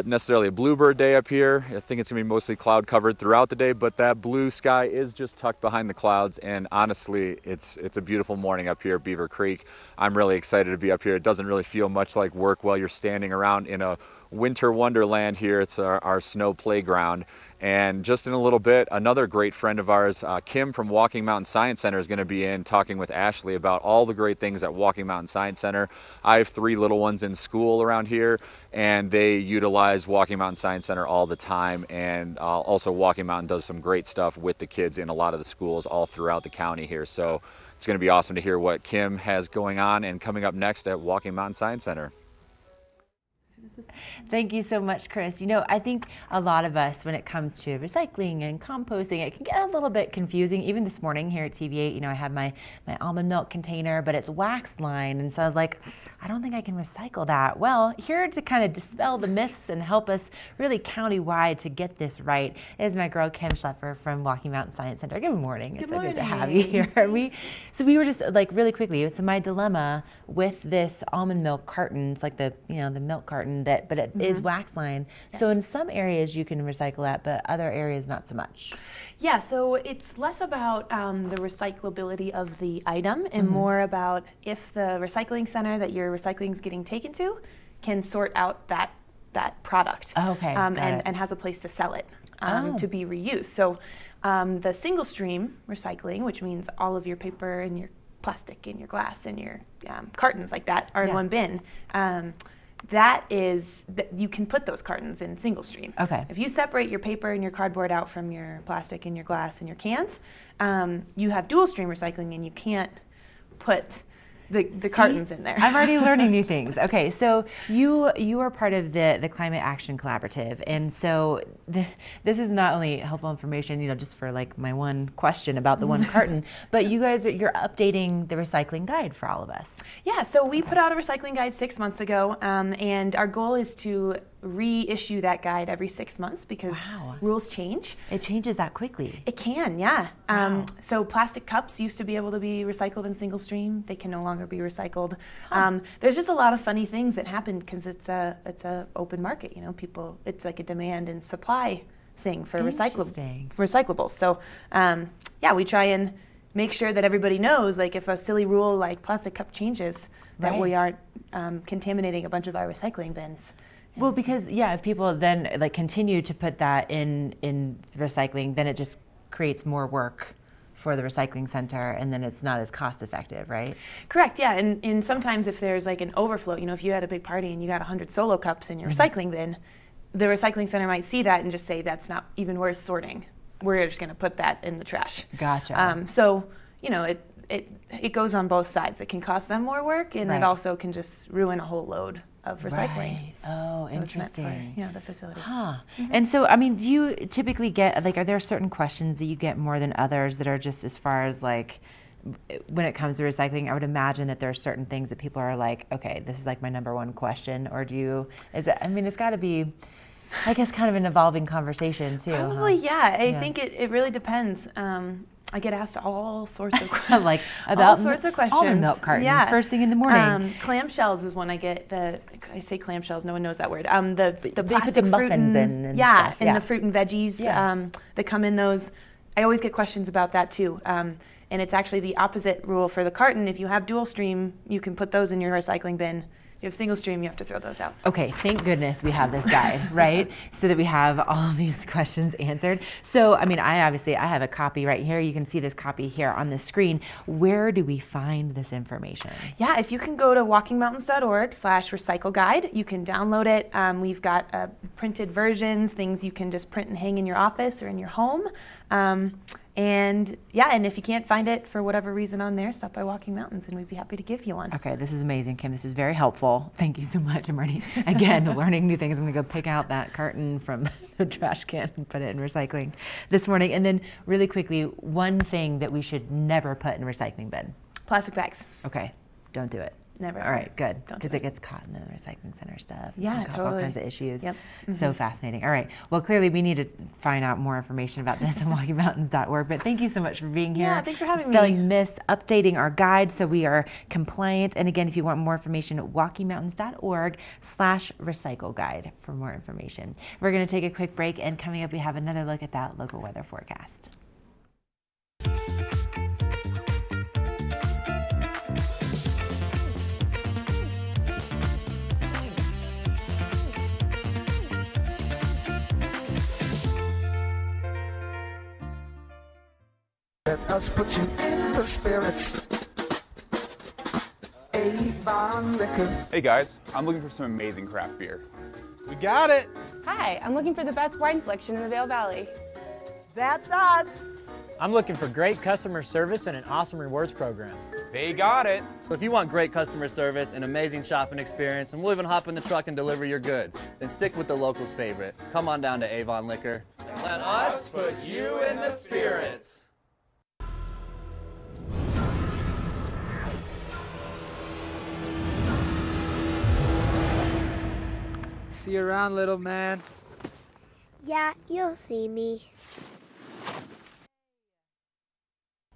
necessarily a bluebird day up here. I think it's going to be mostly cloud covered throughout the day, but that blue sky is just tucked behind the clouds, and honestly, it's a beautiful morning up here at Beaver Creek. I'm really excited to be up here. It doesn't really feel much like work while you're standing around in a winter wonderland here. It's our snow playground. And just in a little bit, another great friend of ours, Kim from Walking Mountain Science Center, is going to be in talking with Ashley about all the great things at Walking Mountain Science Center. I have 3 little ones in school around here, and they utilize Walking Mountain Science Center all the time. And also Walking Mountain does some great stuff with the kids in a lot of the schools all throughout the county here. So it's going to be awesome to hear what Kim has going on and coming up next at Walking Mountain Science Center. Thank you so much, Chris. You know, I think a lot of us, when it comes to recycling and composting, it can get a little bit confusing. Even this morning here at TV8, you know, I have my almond milk container, but it's wax lined. And so I was like, I don't think I can recycle that. Well, here to kind of dispel the myths and help us really county-wide to get this right is my girl, Kim Schlepper from Walking Mountain Science Center. Good morning. It's so good to have you here. We were just like really quickly, so my dilemma with this almond milk carton, it's like the milk carton, but it is wax lined. Yes. So in some areas you can recycle that, but other areas not so much. Yeah, so it's less about the recyclability of the item and more about if the recycling center that your recycling is getting taken to can sort out that product and has a place to sell it to be reused. So the single stream recycling, which means all of your paper and your plastic and your glass and your cartons like that are in one bin. That you can put those cartons in single stream. Okay. If you separate your paper and your cardboard out from your plastic and your glass and your cans, you have dual stream recycling, and you can't put the cartons in there. I'm already learning new things. Okay, so you are part of the Climate Action Collaborative, and so this is not only helpful information, just for like my one question about the one carton, but you're updating the recycling guide for all of us. Yeah, so we put out a recycling guide 6 months ago, and our goal is to reissue that guide every 6 months because rules change. It changes that quickly. It can, yeah. So plastic cups used to be able to be recycled in single stream. They can no longer be recycled. There's just a lot of funny things that happen because it's a open market. You know, people. It's like a demand and supply thing for recyclables. So yeah, we try and make sure that everybody knows, like if a silly rule like plastic cup changes, that we aren't contaminating a bunch of our recycling bins. Well, because if people then like continue to put that in recycling, then it just creates more work for the recycling center, and then it's not as cost effective, right? Correct, yeah, and sometimes if there's like an overflow, you know, if you had a big party and you got 100 Solo cups in your recycling bin, the recycling center might see that and just say that's not even worth sorting. We're just gonna put that in the trash. Gotcha. So, you know, it goes on both sides. It can cost them more work, and it also can just ruin a whole load of recycling. Right. Oh, interesting. For, the facility. Huh. And so, I mean, do you typically get, like, are there certain questions that you get more than others that are just as far as, like, when it comes to recycling, I would imagine that there are certain things that people are like, okay, this is like my number one question, or I mean, it's gotta be, I guess, kind of an evolving conversation too. Probably, yeah. I think it really depends. I get asked all sorts of questions. Like about all sorts of questions. All the milk cartons first thing in the morning. Clamshells is one I get. I say clamshells, no one knows that word. The plastic muffins fruit and stuff. and the fruit and veggies that come in those. I always get questions about that too. And it's actually the opposite rule for the carton. If you have dual stream, you can put those in your recycling bin. If you have single stream, you have to throw those out. Okay, thank goodness we have this guide, right? So that we have all of these questions answered. So, I mean, I have a copy right here. You can see this copy here on the screen. Where do we find this information? Yeah, if you can go to walkingmountains.org/recycle guide, you can download it. We've got printed versions, things you can just print and hang in your office or in your home. And if you can't find it for whatever reason on there, stop by Walking Mountains and we'd be happy to give you one. Okay, this is amazing, Kim. This is very helpful. Thank you so much. I'm already, again, learning new things. I'm going to go pick out that carton from the trash can and put it in recycling this morning. And then really quickly, one thing that we should never put in a recycling bin. Plastic bags. Okay, don't do it. Never. All right, good, because it gets caught in the recycling center stuff. Yeah, it causes totally. all kinds of issues. Yep. So fascinating. All right, well, clearly we need to find out more information about this on walkingmountains.org, but thank you so much for being here. Yeah, thanks for having me. Spelling myths, updating our guide so we are compliant. And again, if you want more information, walkingmountains.org/recycle guide for more information. We're going to take a quick break, and coming up, we have another look at that local weather forecast. Let us put you in the spirits. Avon Liquor. Hey guys, I'm looking for some amazing craft beer. We got it! Hi, I'm looking for the best wine selection in the Vail Valley. That's us! I'm looking for great customer service and an awesome rewards program. They got it! So if you want great customer service, an amazing shopping experience, and we'll even hop in the truck and deliver your goods, then stick with the locals' favorite. Come on down to Avon Liquor. And let us put you in the spirits. See you around, little man. Yeah, you'll see me.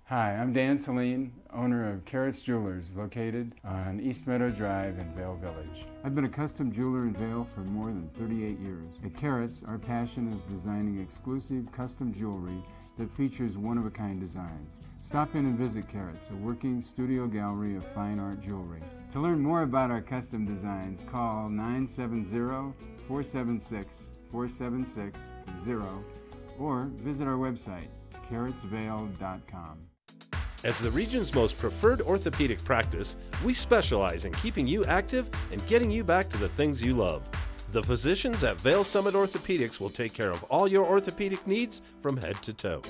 Hi, I'm Dan Saline, owner of Carrots Jewelers, located on East Meadow Drive in Vail Village. I've been a custom jeweler in Vail for more than 38 years. At Carrots, our passion is designing exclusive custom jewelry that features one-of-a-kind designs. Stop in and visit Carrots, a working studio gallery of fine art jewelry. To learn more about our custom designs, call 970-476-4760 or visit our website, carrotsvale.com. As the region's most preferred orthopedic practice, we specialize in keeping you active and getting you back to the things you love. The physicians at Vail Summit Orthopedics will take care of all your orthopedic needs from head to toe.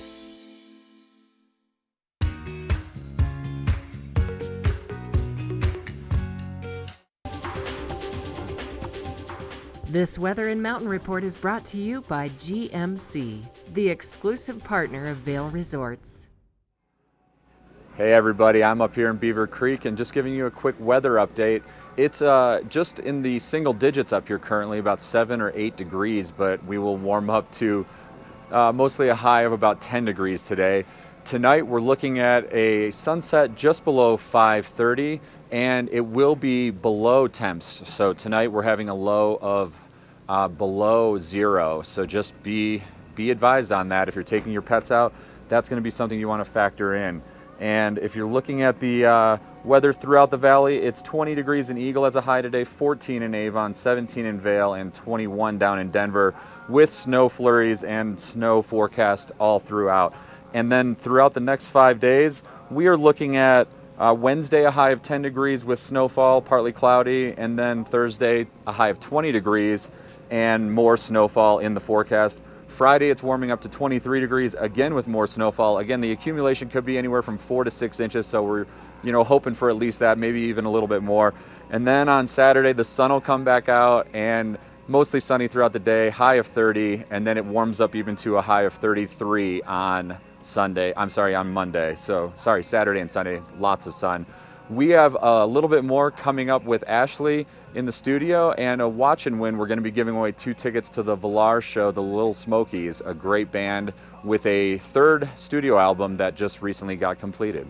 This Weather and Mountain Report is brought to you by GMC, the exclusive partner of Vail Resorts. Hey everybody, I'm up here in Beaver Creek and just giving you a quick weather update. It's just in the single digits up here currently, about 7 or 8 degrees, but we will warm up to mostly a high of about 10 degrees today. Tonight we're looking at a sunset just below 5:30 and it will be below temps. So tonight we're having a low of below 0. So just be advised on that. If you're taking your pets out, that's going to be something you want to factor in. And if you're looking at the weather throughout the valley, it's 20 degrees in Eagle as a high today, 14 in Avon, 17 in Vail, and 21 down in Denver, with snow flurries and snow forecast all throughout. And then throughout the next 5 days, we are looking at Wednesday a high of 10 degrees with snowfall, partly cloudy, and then Thursday a high of 20 degrees and more snowfall in the forecast. Friday, it's warming up to 23 degrees, again with more snowfall. Again, the accumulation could be anywhere from 4 to 6 inches, so we're hoping for at least that, maybe even a little bit more. And then on Saturday, the sun will come back out and mostly sunny throughout the day, high of 30, and then it warms up even to a high of 33 on Monday. So, Saturday and Sunday, lots of sun. We have a little bit more coming up with Ashley in the studio, and a watch and win. We're going to be giving away 2 tickets to the Villar show, the Little Smokies, a great band with a 3rd studio album that just recently got completed.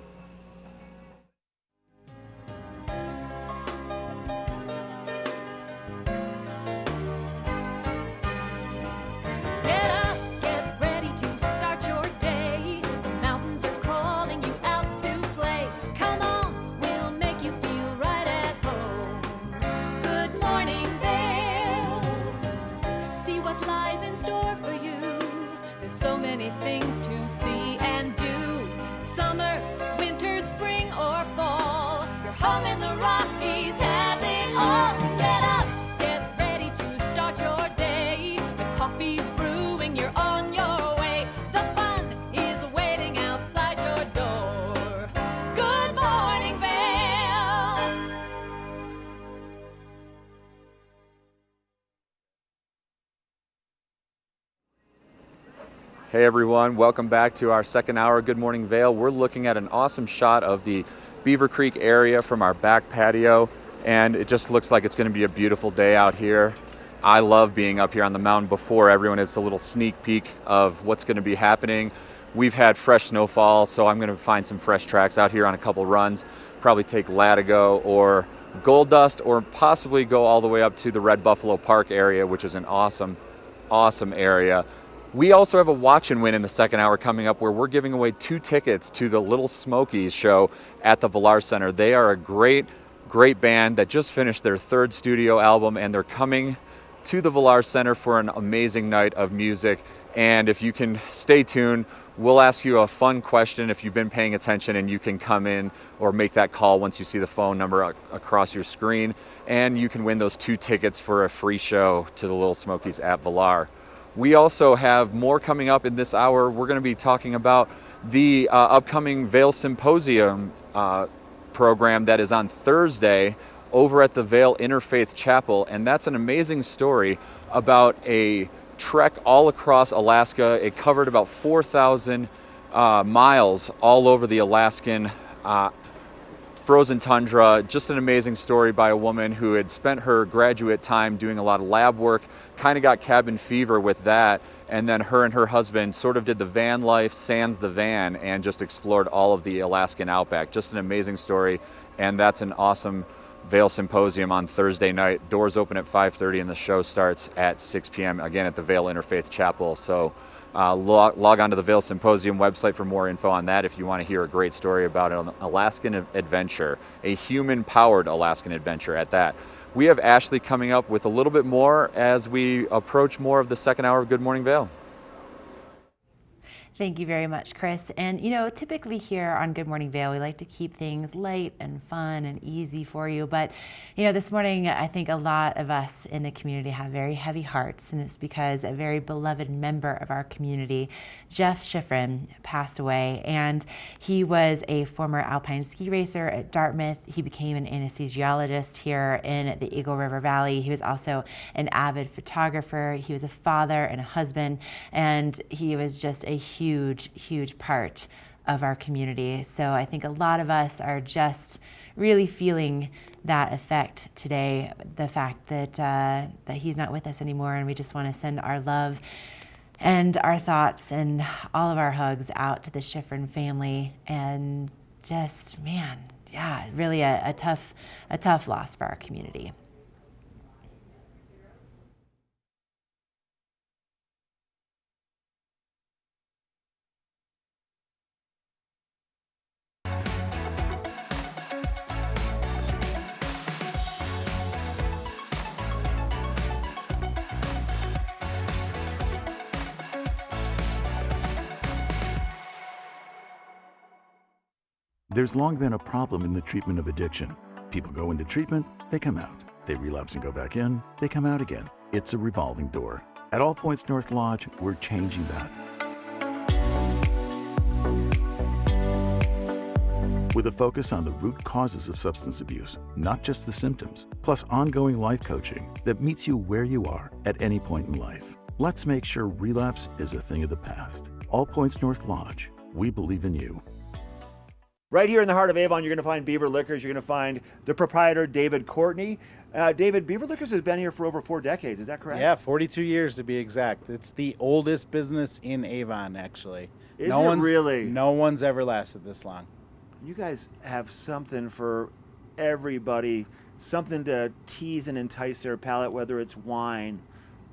Hey everyone, welcome back to our second hour of Good Morning Vail. We're looking at an awesome shot of the Beaver Creek area from our back patio, and it just looks like it's going to be a beautiful day out here. I love being up here on the mountain before everyone. It's a little sneak peek of what's going to be happening. We've had fresh snowfall, so I'm going to find some fresh tracks out here on a couple runs, probably take Latigo or Gold Dust, or possibly go all the way up to the Red Buffalo Park area, which is an awesome area. We also have a watch and win in the second hour coming up, where we're giving away 2 tickets to the Little Smokies show at the Villar Center. They are a great band that just finished their 3rd studio album, and they're coming to the Villar Center for an amazing night of music. And if you can stay tuned, we'll ask you a fun question if you've been paying attention, and you can come in or make that call once you see the phone number across your screen, and you can win those 2 tickets for a free show to the Little Smokies at Villar. We also have more coming up in this hour. We're going to be talking about the upcoming Vail Symposium program that is on Thursday over at the Vail Interfaith Chapel, and that's an amazing story about a trek all across Alaska. It covered about 4,000 miles all over the Alaskan frozen tundra. Just an amazing story by a woman who had spent her graduate time doing a lot of lab work, kind of got cabin fever with that, and then her and her husband sort of did the van life sans the van and just explored all of the Alaskan outback. Just an amazing story, and that's an awesome Vail Symposium on Thursday night. Doors open at 5:30 and the show starts at 6 p.m. again at the Vail Interfaith Chapel. So log on to the Vail Symposium website for more info on that if you want to hear a great story about an Alaskan adventure, a human-powered Alaskan adventure at that. We have Ashley coming up with a little bit more as we approach more of the second hour of Good Morning Vail. Thank you very much, Chris. And typically here on Good Morning Vail, we like to keep things light and fun and easy for you. But, this morning, I think a lot of us in the community have very heavy hearts, and it's because a very beloved member of our community, Jeff Schifrin, passed away. And he was a former alpine ski racer at Dartmouth. He became an anesthesiologist here in the Eagle River Valley. He was also an avid photographer. He was a father and a husband, and he was just a huge part of our community. So I think a lot of us are just really feeling that effect today, the fact that that he's not with us anymore, and we just want to send our love and our thoughts and all of our hugs out to the Schifrin family. And just, man, yeah, really a tough loss for our community. There's long been a problem in the treatment of addiction. People go into treatment, they come out. They relapse and go back in, they come out again. It's a revolving door. At All Points North Lodge, we're changing that. With a focus on the root causes of substance abuse, not just the symptoms, plus ongoing life coaching that meets you where you are at any point in life. Let's make sure relapse is a thing of the past. All Points North Lodge, we believe in you. Right here in the heart of Avon, you're going to find Beaver Liquors. You're going to find the proprietor, David Courtney. David, Beaver Liquors has been here for over 4 decades. Is that correct? Yeah, 42 years to be exact. It's the oldest business in Avon, actually. Is it really? No one's ever lasted this long. You guys have something for everybody, something to tease and entice their palate, whether it's wine,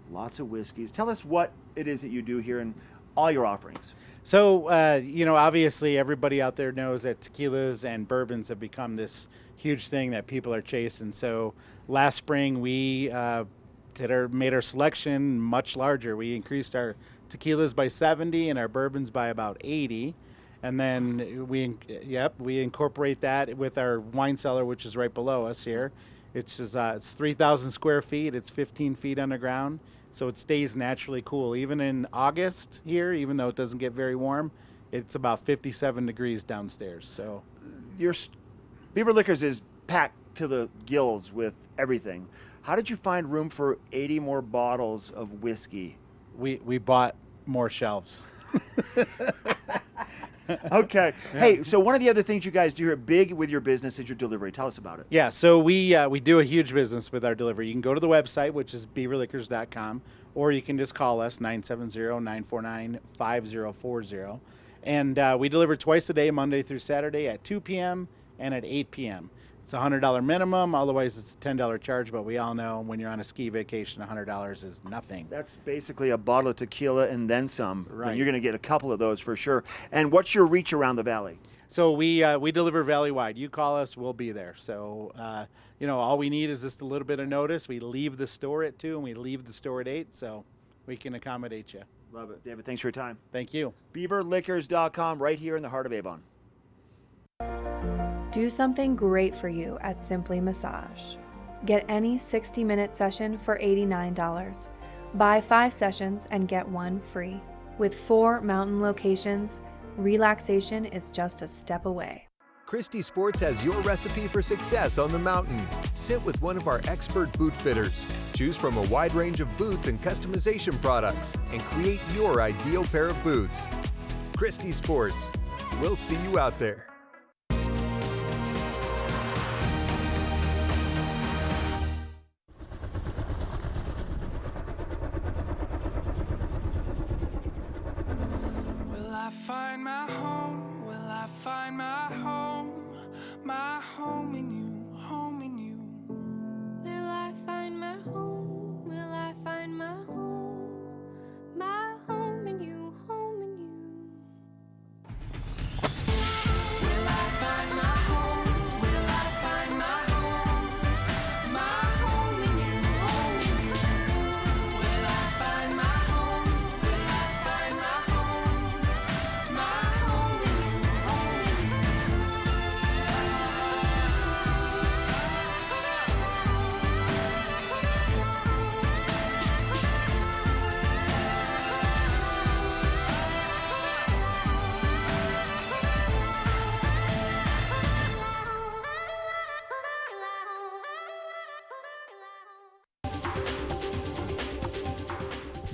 lots of whiskeys. Tell us what it is that you do here and all your offerings. So, obviously everybody out there knows that tequilas and bourbons have become this huge thing that people are chasing. So last spring we made our selection much larger. We increased our tequilas by 70 and our bourbons by about 80. And then we incorporate that with our wine cellar, which is right below us here. It's 3,000 square feet. It's 15 feet underground. So it stays naturally cool. Even in August here, even though it doesn't get very warm, it's about 57 degrees downstairs. So Your Beaver Liquors is packed to the gills with everything. How did you find room for 80 more bottles of whiskey? We bought more shelves. Okay. Hey, so one of the other things you guys do here big with your business is your delivery. Tell us about it. Yeah, so we do a huge business with our delivery. You can go to the website, which is beaverliquors.com, or you can just call us, 970-949-5040. And we deliver twice a day, Monday through Saturday at 2 p.m. and at 8 p.m. It's a $100 minimum, otherwise it's a $10 charge, but we all know when you're on a ski vacation, $100 is nothing. That's basically a bottle of tequila and then some. Right. And you're going to get a couple of those for sure. And what's your reach around the valley? So we deliver valley-wide. You call us, we'll be there. So, all we need is just a little bit of notice. We leave the store at 2 and we leave the store at 8, so we can accommodate you. Love it. David, thanks for your time. Thank you. BeaverLiquors.com, right here in the heart of Avon. Do something great for you at Simply Massage. Get any 60-minute session for $89. Buy 5 sessions and get 1 free. With 4 mountain locations, relaxation is just a step away. Christie Sports has your recipe for success on the mountain. Sit with one of our expert boot fitters. Choose from a wide range of boots and customization products and create your ideal pair of boots. Christie Sports. We'll see you out there. Find my home, will I find my home in you, home in you? Will I find my home, will I find my home in you, home in you? Will I find my home, will I find my home in you, home in you? Will I find my home, will I find my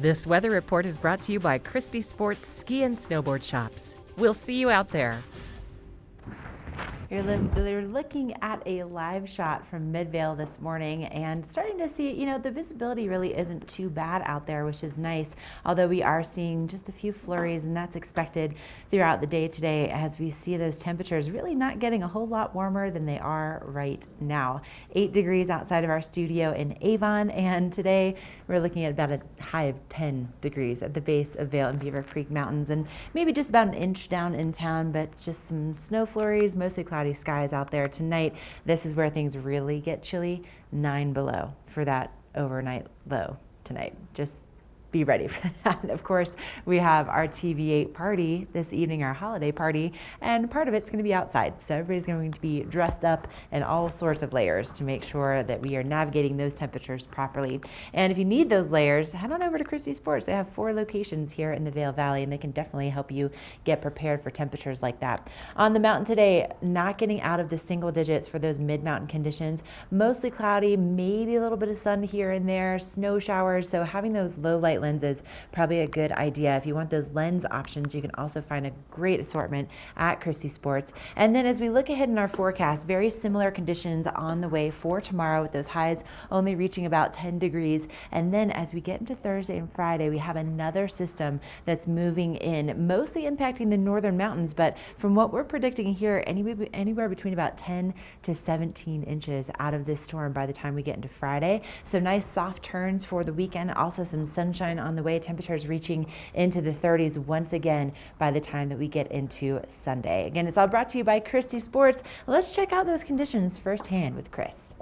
This weather report is brought to you by Christie Sports Ski and Snowboard Shops. We'll see you out there. They're looking at a live shot from Midvale this morning and starting to see, you know, the visibility really isn't too bad out there, which is nice, although we are seeing just a few flurries, and that's expected throughout the day today as we see those temperatures really not getting a whole lot warmer than they are right now. 8 degrees outside of our studio in Avon, and today we're looking at about a high of 10 degrees at the base of Vail and Beaver Creek Mountains, and maybe just about an inch down in town, but just some snow flurries, mostly cloudy skies out there tonight. This is where things really get chilly, 9 below for that overnight low tonight. Just be ready for that. Of course, we have our TV8 party this evening, our holiday party, and part of it's going to be outside. So everybody's going to be dressed up in all sorts of layers to make sure that we are navigating those temperatures properly. And if you need those layers, head on over to Christie Sports. They have 4 locations here in the Vail Valley, and they can definitely help you get prepared for temperatures like that. On the mountain today, not getting out of the single digits for those mid-mountain conditions. Mostly cloudy, maybe a little bit of sun here and there, snow showers. So having those low light lenses probably a good idea. If you want those lens options, you can also find a great assortment at Christie Sports. And then as we look ahead in our forecast, very similar conditions on the way for tomorrow, with those highs only reaching about 10 degrees. And then as we get into Thursday and Friday, we have another system that's moving in, mostly impacting the northern mountains, but from what we're predicting here, anywhere between about 10 to 17 inches out of this storm by the time we get into Friday. So nice soft turns for the weekend, also some sunshine on the way, temperatures reaching into the 30s once again by the time that we get into Sunday. Again, it's all brought to you by Christie Sports. Let's check out those conditions firsthand with Chris.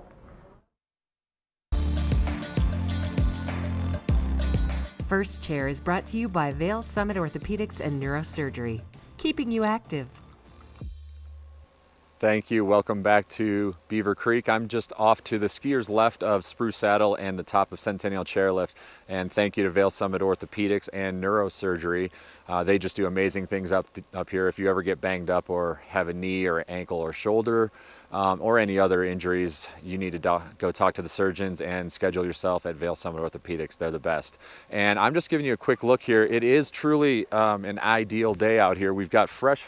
First Chair is brought to you by Vail Summit Orthopedics and Neurosurgery, keeping you active. Thank you. Welcome back to Beaver Creek. I'm just off to the skiers left of Spruce Saddle and the top of Centennial Chairlift. And thank you to Vail Summit Orthopedics and Neurosurgery. They just do amazing things up here. If you ever get banged up or have a knee or ankle or shoulder or any other injuries, you need to go talk to the surgeons and schedule yourself at Vail Summit Orthopedics. They're the best. And I'm just giving you a quick look here. It is truly an ideal day out here. We've got fresh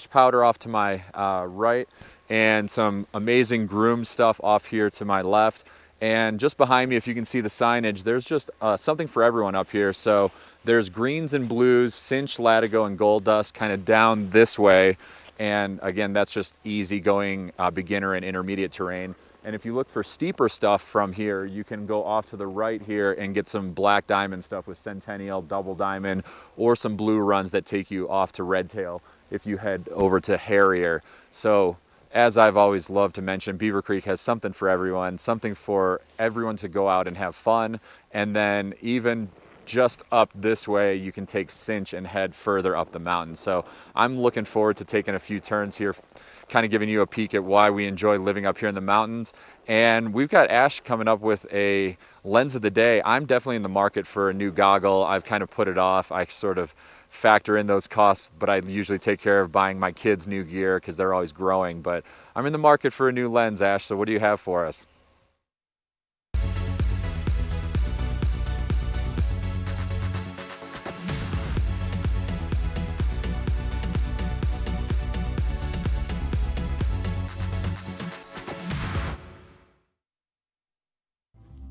powder off to my right and some amazing groom stuff off here to my left. And just behind me, if you can see the signage, there's just something for everyone up here. So there's greens and blues, cinch, latigo, and gold dust kind of down this way. And again, that's just easy going beginner and intermediate terrain. And if you look for steeper stuff from here, you can go off to the right here and get some black diamond stuff with Centennial, double diamond, or some blue runs that take you off to Redtail if you head over to Harrier. So as I've always loved to mention, Beaver Creek has something for everyone to go out and have fun. And then even just up this way, you can take Cinch and head further up the mountain. So I'm looking forward to taking a few turns here, kind of giving you a peek at why we enjoy living up here in the mountains. And we've got Ash coming up with a lens of the day. I'm definitely in the market for a new goggle. I've kind of put it off. I sort of factor in those costs, but I usually take care of buying my kids new gear because they're always growing. But I'm in the market for a new lens, Ash. So what do you have for us?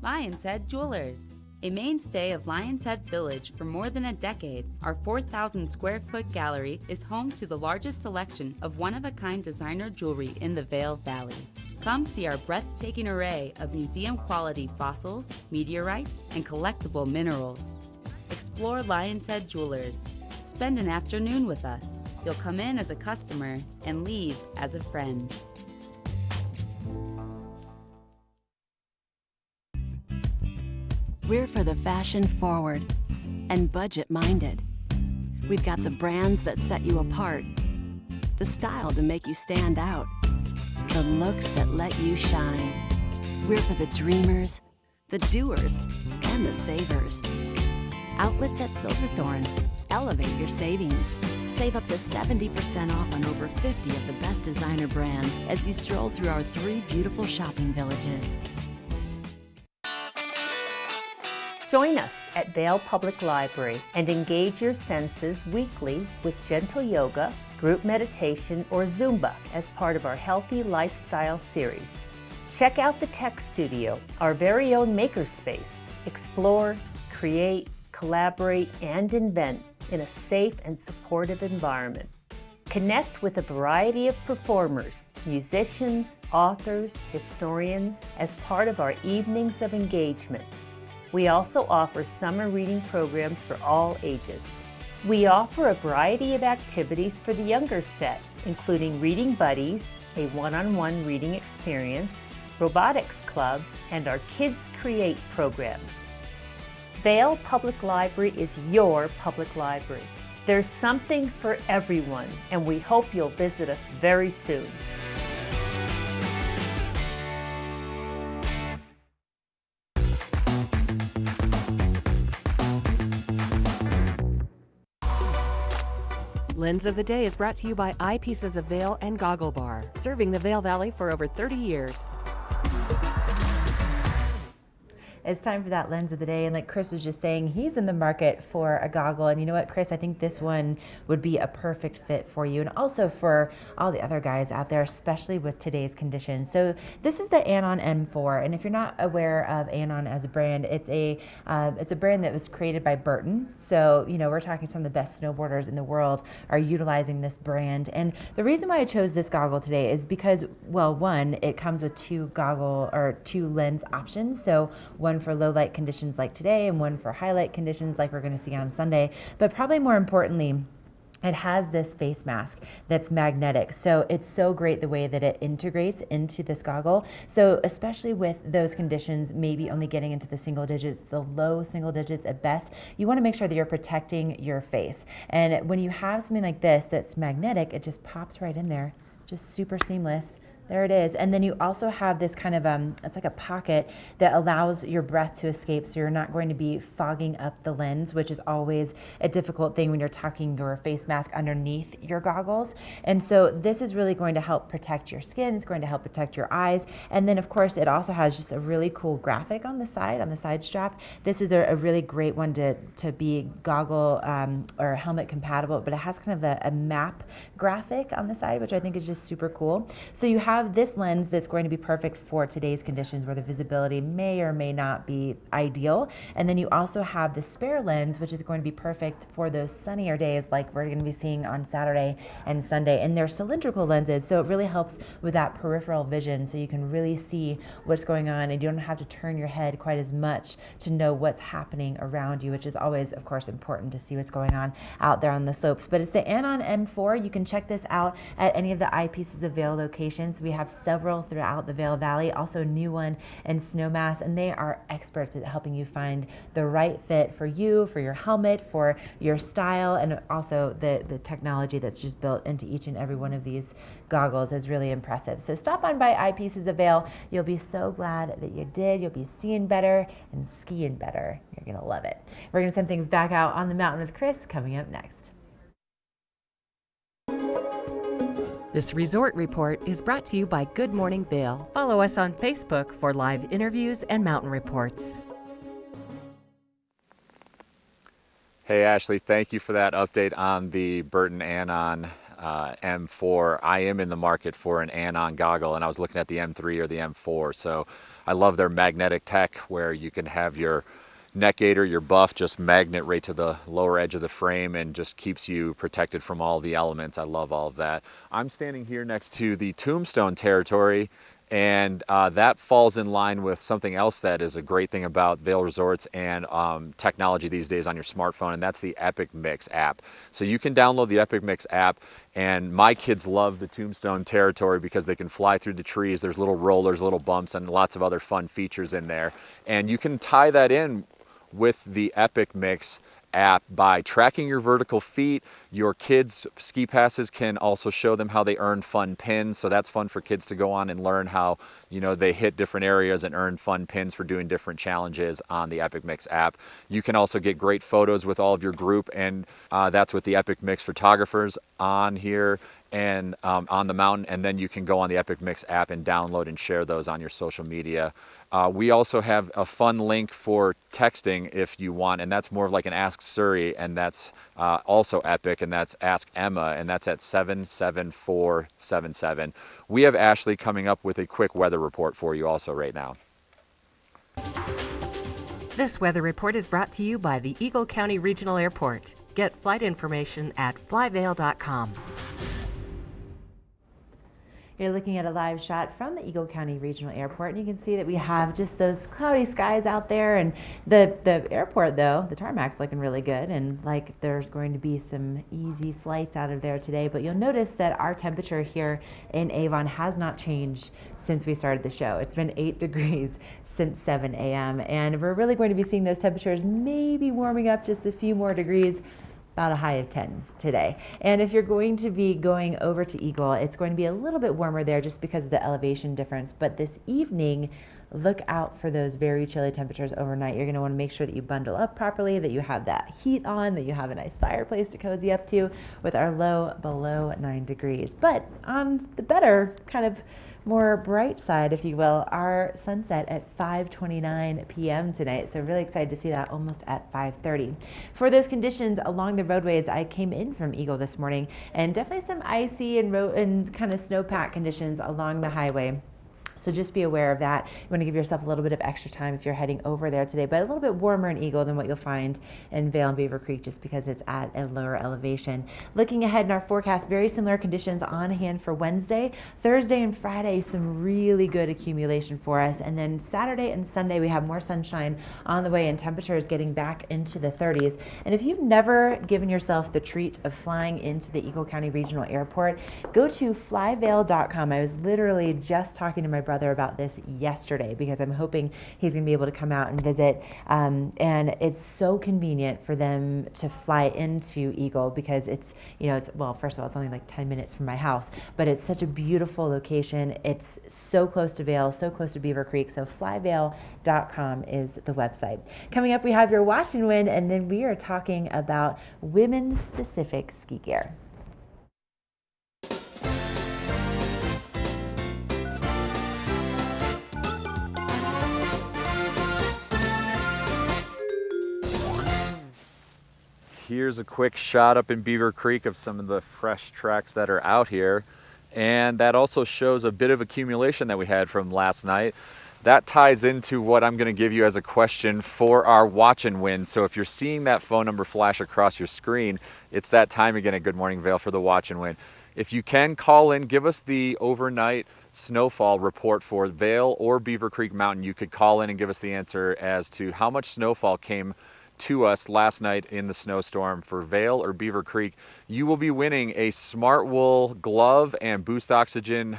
Lion's Head Jewelers. A mainstay of Lion's Head Village for more than a decade, our 4,000 square foot gallery is home to the largest selection of one-of-a-kind designer jewelry in the Vail Valley. Come see our breathtaking array of museum-quality fossils, meteorites, and collectible minerals. Explore Lion's Head Jewelers. Spend an afternoon with us. You'll come in as a customer and leave as a friend. We're for the fashion forward and budget minded. We've got the brands that set you apart, the style to make you stand out, the looks that let you shine. We're for the dreamers, the doers, and the savers. Outlets at Silverthorne. Elevate your savings. Save up to 70% off on over 50 of the best designer brands as you stroll through our 3 beautiful shopping villages. Join us at Vail Public Library and engage your senses weekly with gentle yoga, group meditation, or Zumba as part of our Healthy Lifestyle series. Check out the Tech Studio, our very own makerspace. Explore, create, collaborate, and invent in a safe and supportive environment. Connect with a variety of performers, musicians, authors, historians as part of our evenings of engagement. We also offer summer reading programs for all ages. We offer a variety of activities for the younger set, including Reading Buddies, a one-on-one reading experience, Robotics Club, and our Kids Create programs. Vail Public Library is your public library. There's something for everyone, and we hope you'll visit us very soon. Lens of the Day is brought to you by Eyepieces of Vail and Goggle Bar, serving the Vail Valley for over 30 years. It's time for that lens of the day, and like Chris was just saying, he's in the market for a goggle, and you know what, Chris, I think this one would be a perfect fit for you, and also for all the other guys out there, especially with today's conditions. So this is the Anon M4, and if you're not aware of Anon as a brand, it's a brand that was created by Burton. So you know, we're talking some of the best snowboarders in the world are utilizing this brand, and the reason why I chose this goggle today is because, well, one, it comes with two lens options, so one for low light conditions like today and one for highlight conditions like we're going to see on Sunday. But probably more importantly, it has this face mask that's magnetic. So it's so great the way that it integrates into this goggle. So especially with those conditions, maybe only getting into the single digits, the low single digits at best, you want to make sure that you're protecting your face. And when you have something like this that's magnetic, it just pops right in there, just super seamless. There it is. And then you also have this kind of, it's like a pocket that allows your breath to escape, so you're not going to be fogging up the lens, which is always a difficult thing when you're tucking your face mask underneath your goggles. And so this is really going to help protect your skin. It's going to help protect your eyes. And then of course it also has just a really cool graphic on the side strap. This is a really great one to be goggle or helmet compatible, but it has kind of a map graphic on the side, which I think is just super cool. So you have this lens that's going to be perfect for today's conditions where the visibility may or may not be ideal. And then you also have the spare lens, which is going to be perfect for those sunnier days like we're going to be seeing on Saturday and Sunday. And they're cylindrical lenses, so it really helps with that peripheral vision, so you can really see what's going on and you don't have to turn your head quite as much to know what's happening around you, which is always, of course, important to see what's going on out there on the slopes. But it's the Anon M4. You can check this out at any of the Eyepieces of Vail locations. We have several throughout the Vail Valley, also a new one in Snowmass, and they are experts at helping you find the right fit for you, for your helmet, for your style, and also the technology that's just built into each and every one of these goggles is really impressive. So stop on by Eyepieces of Vail. You'll be so glad that you did. You'll be seeing better and skiing better. You're going to love it. We're going to send things back out on the mountain with Chris coming up next. This resort report is brought to you by Good Morning Vail. Follow us on Facebook for live interviews and mountain reports. Hey Ashley, thank you for that update on the Burton Anon M4. I am in the market for an Anon goggle, and I was looking at the M3 or the M4. So I love their magnetic tech where you can have your neck gaiter, your buff, just magnet right to the lower edge of the frame and just keeps you protected from all the elements. I love all of that. I'm standing here next to the Tombstone territory, and that falls in line with something else that is a great thing about Vail Resorts and technology these days on your smartphone, and that's the Epic Mix app. So you can download the Epic Mix app, and my kids love the Tombstone territory because they can fly through the trees. There's little rollers, little bumps, and lots of other fun features in there. And you can tie that in with the Epic Mix app by tracking your vertical feet. Your kids' ski passes can also show them how they earn fun pins, so that's fun for kids to go on and learn how, you know, they hit different areas and earn fun pins for doing different challenges on the Epic Mix app. You can also get great photos with all of your group, and that's with the Epic Mix photographers on here, and on the mountain, and then you can go on the Epic Mix app and download and share those on your social media. We also have a fun link for texting if you want, and that's more of like an Ask Surrey, and that's also Epic, and that's Ask Emma, and that's at 77477. We have Ashley coming up with a quick weather report for you also right now. This weather report is brought to you by the Eagle County Regional Airport. Get flight information at flyvail.com. You're looking at a live shot from the Eagle County Regional Airport, and you can see that we have just those cloudy skies out there, and the airport, though, the tarmac's looking really good, and like there's going to be some easy flights out of there today. But you'll notice that our temperature here in Avon has not changed since we started the show. It's been 8 degrees since 7 a.m. and we're really going to be seeing those temperatures maybe warming up just a few more degrees, about a high of 10 today. And if you're going to be going over to Eagle, it's going to be a little bit warmer there just because of the elevation difference. But this evening, look out for those very chilly temperatures overnight. You're going to want to make sure that you bundle up properly, that you have that heat on, that you have a nice fireplace to cozy up to, with our low below 9 degrees. But on the better kind of more bright side, if you will, our sunset at 5:29 p.m. tonight. So really excited to see that almost at 5:30. For those conditions along the roadways, I came in from Eagle this morning, and definitely some icy and kind of snowpack conditions along the highway. So just be aware of that. You want to give yourself a little bit of extra time if you're heading over there today, but a little bit warmer in Eagle than what you'll find in Vail and Beaver Creek just because it's at a lower elevation. Looking ahead in our forecast, very similar conditions on hand for Wednesday. Thursday and Friday, some really good accumulation for us. And then Saturday and Sunday, we have more sunshine on the way and temperatures getting back into the 30s. And if you've never given yourself the treat of flying into the Eagle County Regional Airport, go to flyvail.com. I was literally just talking to my brother about this yesterday because I'm hoping he's going to be able to come out and visit, and it's so convenient for them to fly into Eagle because it's, well, first of all, it's only like 10 minutes from my house, but it's such a beautiful location. It's so close to Vail, so close to Beaver Creek, so flyvail.com is the website. Coming up, we have your watch and win, and then we are talking about women's specific ski gear. Here's a quick shot up in Beaver Creek of some of the fresh tracks that are out here. And that also shows a bit of accumulation that we had from last night. That ties into what I'm going to give you as a question for our watch and win. So if you're seeing that phone number flash across your screen, it's that time again at Good Morning Vail for the watch and win. If you can call in, give us the overnight snowfall report for Vail or Beaver Creek Mountain. You could call in and give us the answer as to how much snowfall came to us last night in the snowstorm for Vail or Beaver Creek. You will be winning a Smart Wool glove and Boost Oxygen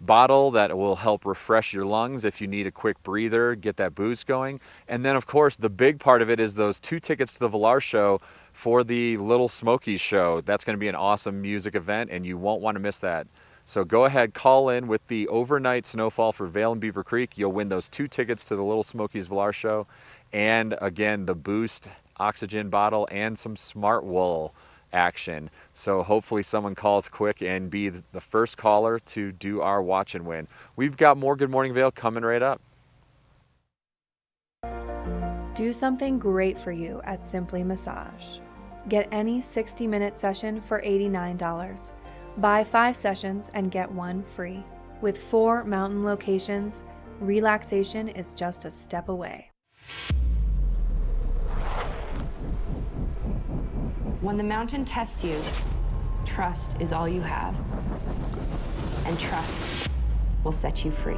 bottle that will help refresh your lungs if you need a quick breather, get that boost going. And then of course the big part of it is those 2 tickets to the Villar show for the Little Smokies show. That's going to be an awesome music event and you won't want to miss that. So go ahead, call in with the overnight snowfall for Vail and Beaver Creek. You'll win those 2 tickets to the Little Smokies Villar show. And again, the Boost Oxygen bottle and some Smart Wool action. So hopefully someone calls quick and be the first caller to do our watch and win. We've got more Good Morning Vail coming right up. Do something great for you at Simply Massage. Get any 60-minute session for $89. Buy 5 sessions and get 1 free. With 4 mountain locations, relaxation is just a step away. When the mountain tests you, trust is all you have. And trust will set you free.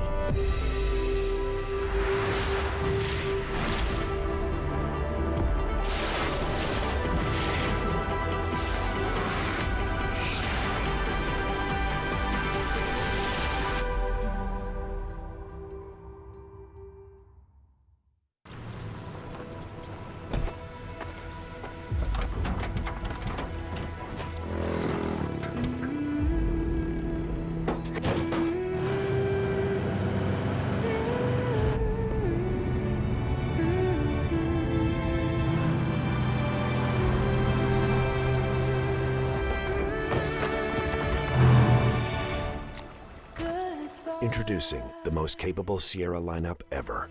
Introducing the most capable Sierra lineup ever.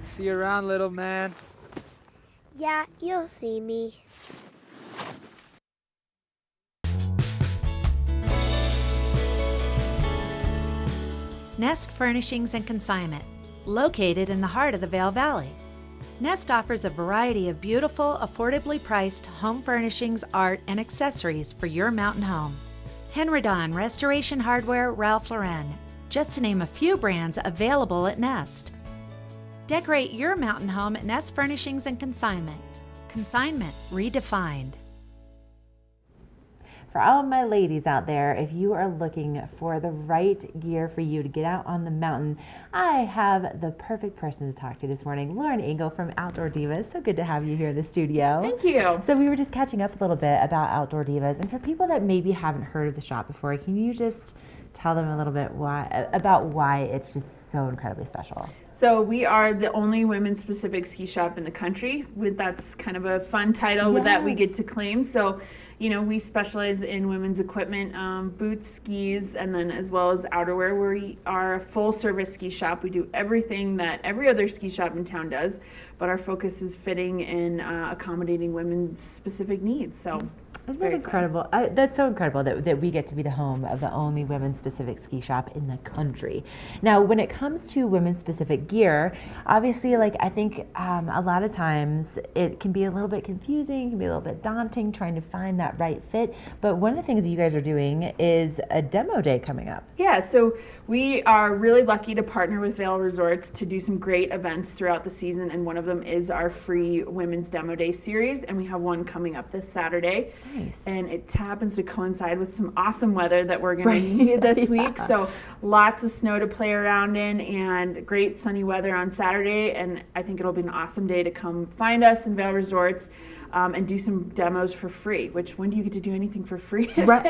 See you around, little man. Yeah, you'll see me. Nest Furnishings and Consignment, located in the heart of the Vail Valley. Nest offers a variety of beautiful, affordably priced home furnishings, art, and accessories for your mountain home. Henredon, Restoration Hardware, Ralph Lauren, just to name a few brands available at Nest. Decorate your mountain home at Nest Furnishings and Consignment. Consignment redefined. For all of my ladies out there, if you are looking for the right gear for you to get out on the mountain, I have the perfect person to talk to this morning, Lauren Engel from Outdoor Divas. So good to have you here in the studio. Thank you. So we were just catching up a little bit about Outdoor Divas, and for people that maybe haven't heard of the shop before, can you just tell them a little bit about why it's just so incredibly special? So we are the only women's specific ski shop in the country. That's kind of a fun title that we get to claim. So, you know, we specialize in women's equipment, boots, skis, and then as well as outerwear. We are a full service ski shop. We do everything that every other ski shop in town does, but our focus is fitting and accommodating women's specific needs. So Isn't that incredible? That's so incredible that we get to be the home of the only women's specific ski shop in the country. Now, when it comes to women's specific gear, obviously, like I think a lot of times it can be a little bit confusing, can be a little bit daunting trying to find that right fit. But one of the things you guys are doing is a demo day coming up. Yeah, so we are really lucky to partner with Vail Resorts to do some great events throughout the season, and one of them is our free Women's Demo Day series, and we have one coming up this Saturday. Nice. And it happens to coincide with some awesome weather that we're going to need this week. So lots of snow to play around in and great sunny weather on Saturday. And I think it'll be an awesome day to come find us in Vail Resorts and do some demos for free, which when do you get to do anything for free? Right,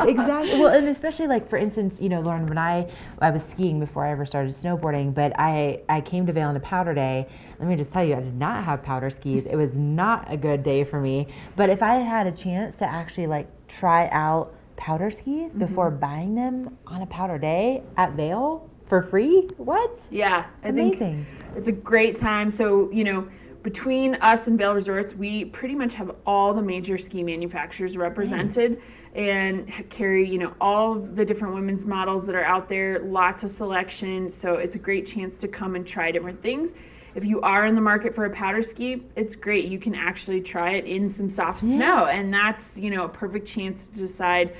exactly. Well, and especially like, for instance, you know, Lauren, when I was skiing before I ever started snowboarding, but I came to Vail on a powder day. Let me just tell you, I did not have powder skis. It was not a good day for me. But if I had had a chance to actually like try out powder skis before buying them on a powder day at Vail for free, what? Yeah, I Amazing. think it's a great time. So, you know, between us and Vail Resorts, we pretty much have all the major ski manufacturers represented and carry, you know, all of the different women's models that are out there, lots of selection. So it's a great chance to come and try different things. If you are in the market for a powder ski, it's great. You can actually try it in some soft snow, and that's, you know, a perfect chance to decide,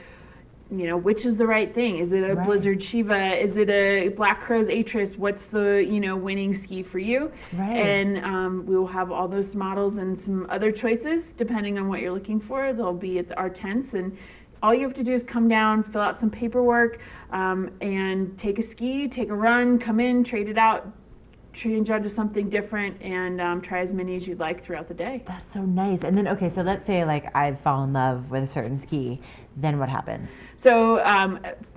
you know, which is the right thing. Is it a Blizzard Shiva? Is it a Black Crow's Atris? What's the, you know, winning ski for you? And we will have all those models and some other choices depending on what you're looking for. They'll be at our tents, and all you have to do is come down, fill out some paperwork, and take a ski, take a run, come in, trade it out, change out to something different, and try as many as you'd like throughout the day. That's so nice. And then, okay, so let's say like I fall in love with a certain ski, then what happens? So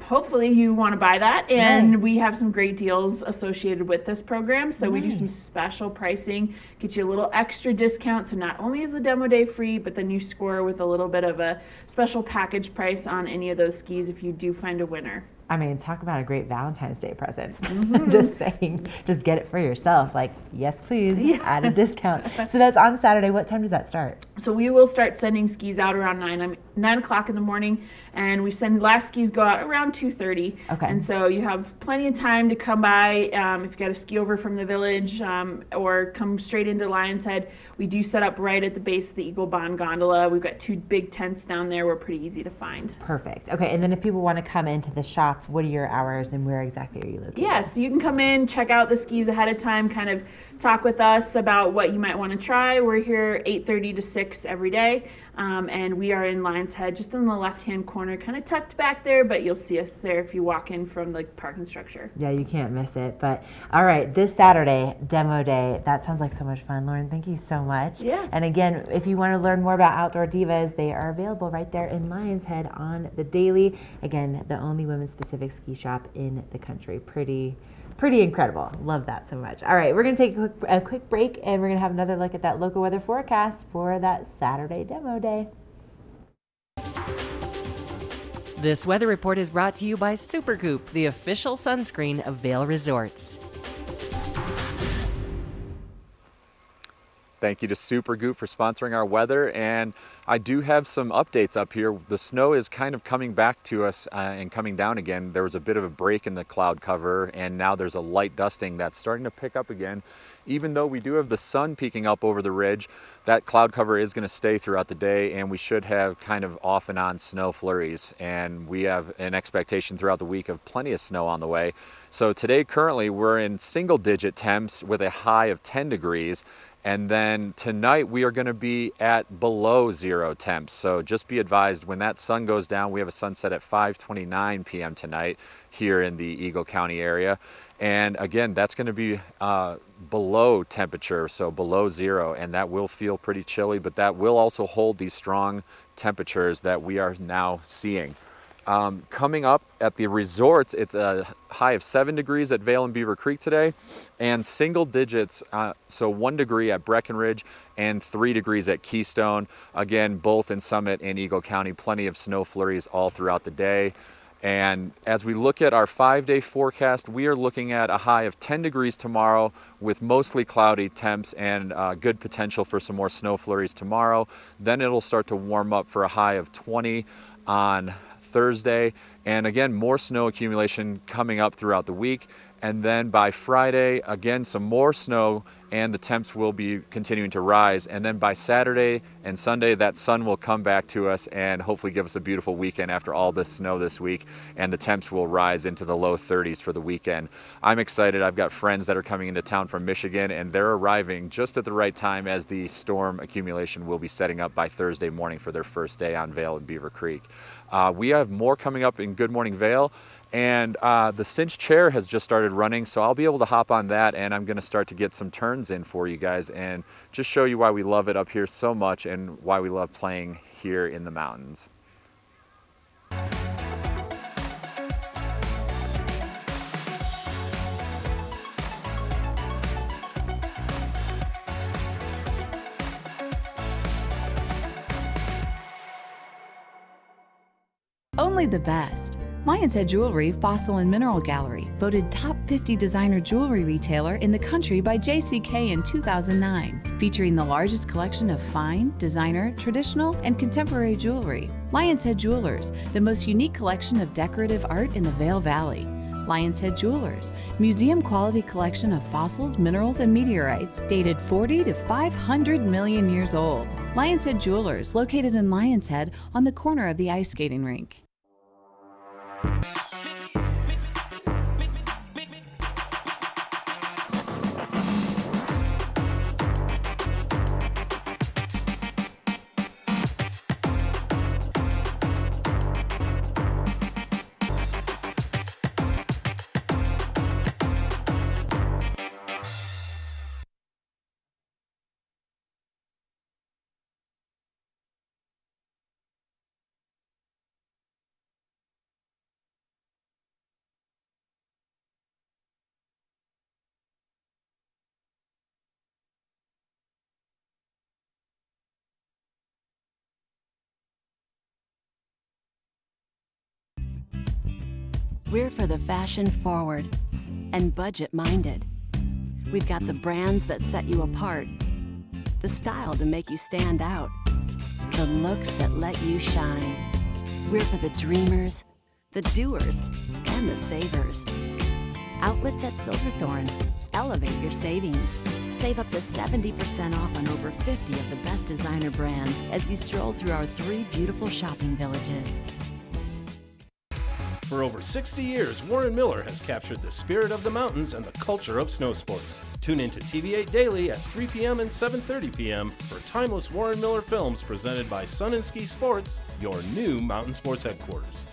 hopefully you want to buy that, and we have some great deals associated with this program. So we do some special pricing, get you a little extra discount. So not only is the demo day free, but then you score with a little bit of a special package price on any of those skis if you do find a winner. I mean, talk about a great Valentine's Day present. Just saying, just get it for yourself. Like, yes, please, add a discount. So that's on Saturday. What time does that start? So we will start sending skis out around 9 o'clock in the morning, and we send last skis go out around 2:30. Okay. And so you have plenty of time to come by if you got to ski over from the village or come straight into Lion's Head. We do set up right at the base of the Eagle Bond Gondola. We've got 2 big tents down there. We're pretty easy to find. Perfect. Okay, and then if people want to come into the shop, what are your hours and where exactly are you located? Yeah, so you can come in, check out the skis ahead of time, kind of talk with us about what you might want to try. We're here 8:30 to 6 every day, and we are in Lion's Head, just in the left-hand corner, kind of tucked back there, but you'll see us there if you walk in from the parking structure. Yeah, you can't miss it. But all right, this Saturday, demo day, that sounds like so much fun. Lauren, thank you so much. Yeah. And again, if you want to learn more about Outdoor Divas, they are available right there in Lion's Head on the daily. Again, the only women's specific ski shop in the country. Pretty Pretty incredible. Love that so much. All right, we're going to take a quick break, and we're going to have another look at that local weather forecast for that Saturday demo day. This weather report is brought to you by Supergoop, the official sunscreen of Vail Resorts. Thank you to Supergoop for sponsoring our weather, and I do have some updates up here. The snow is kind of coming back to us and coming down again. There was a bit of a break in the cloud cover, and now there's a light dusting that's starting to pick up again. Even though we do have the sun peeking up over the ridge, that cloud cover is going to stay throughout the day, and we should have kind of off and on snow flurries, and we have an expectation throughout the week of plenty of snow on the way. So today, currently, we're in single-digit temps with a high of 10 degrees. And then tonight we are going to be at below 0 temps. So just be advised, when that sun goes down, we have a sunset at 5:29 p.m. tonight here in the Eagle County area. And again, that's going to be below temperature, so below 0, and that will feel pretty chilly, but that will also hold these strong temperatures that we are now seeing. Coming up at the resorts, it's a high of 7 degrees at Vail and Beaver Creek today, and single digits, so 1 degree at Breckenridge and 3 degrees at Keystone. Again, both in Summit and Eagle County, plenty of snow flurries all throughout the day. And as we look at our 5-day forecast, we are looking at a high of 10 degrees tomorrow with mostly cloudy temps and good potential for some more snow flurries tomorrow. Then it'll start to warm up for a high of 20 on Thursday, and again, more snow accumulation coming up throughout the week. And then by Friday, again, some more snow, and the temps will be continuing to rise. And then by Saturday and Sunday, that sun will come back to us and hopefully give us a beautiful weekend after all this snow this week, and the temps will rise into the low 30s for the weekend. I'm excited. I've got friends that are coming into town from Michigan, and they're arriving just at the right time as the storm accumulation will be setting up by Thursday morning for their first day on Vail and Beaver Creek. We have more coming up in Good Morning Vail. And the cinch chair has just started running, so I'll be able to hop on that, and I'm going to start to get some turns in for you guys and just show you why we love it up here so much and why we love playing here in the mountains. Only the best. Lion's Head Jewelry Fossil and Mineral Gallery, voted top 50 designer jewelry retailer in the country by JCK in 2009, featuring the largest collection of fine, designer, traditional, and contemporary jewelry. Lion's Head Jewelers, the most unique collection of decorative art in the Vail Valley. Lion's Head Jewelers, museum quality collection of fossils, minerals, and meteorites dated 40 to 500 million years old. Lion's Head Jewelers, located in Lion's Head on the corner of the ice skating rink. We're for the fashion forward and budget minded. We've got the brands that set you apart, the style to make you stand out, the looks that let you shine. We're for the dreamers, the doers, and the savers. Outlets at Silverthorne. Elevate your savings. Save up to 70% off on over 50 of the best designer brands as you stroll through our 3 beautiful shopping villages. For over 60 years, Warren Miller has captured the spirit of the mountains and the culture of snow sports. Tune into TV8 Daily at 3 p.m. and 7:30 p.m. for timeless Warren Miller films presented by Sun and Ski Sports, your new mountain sports headquarters.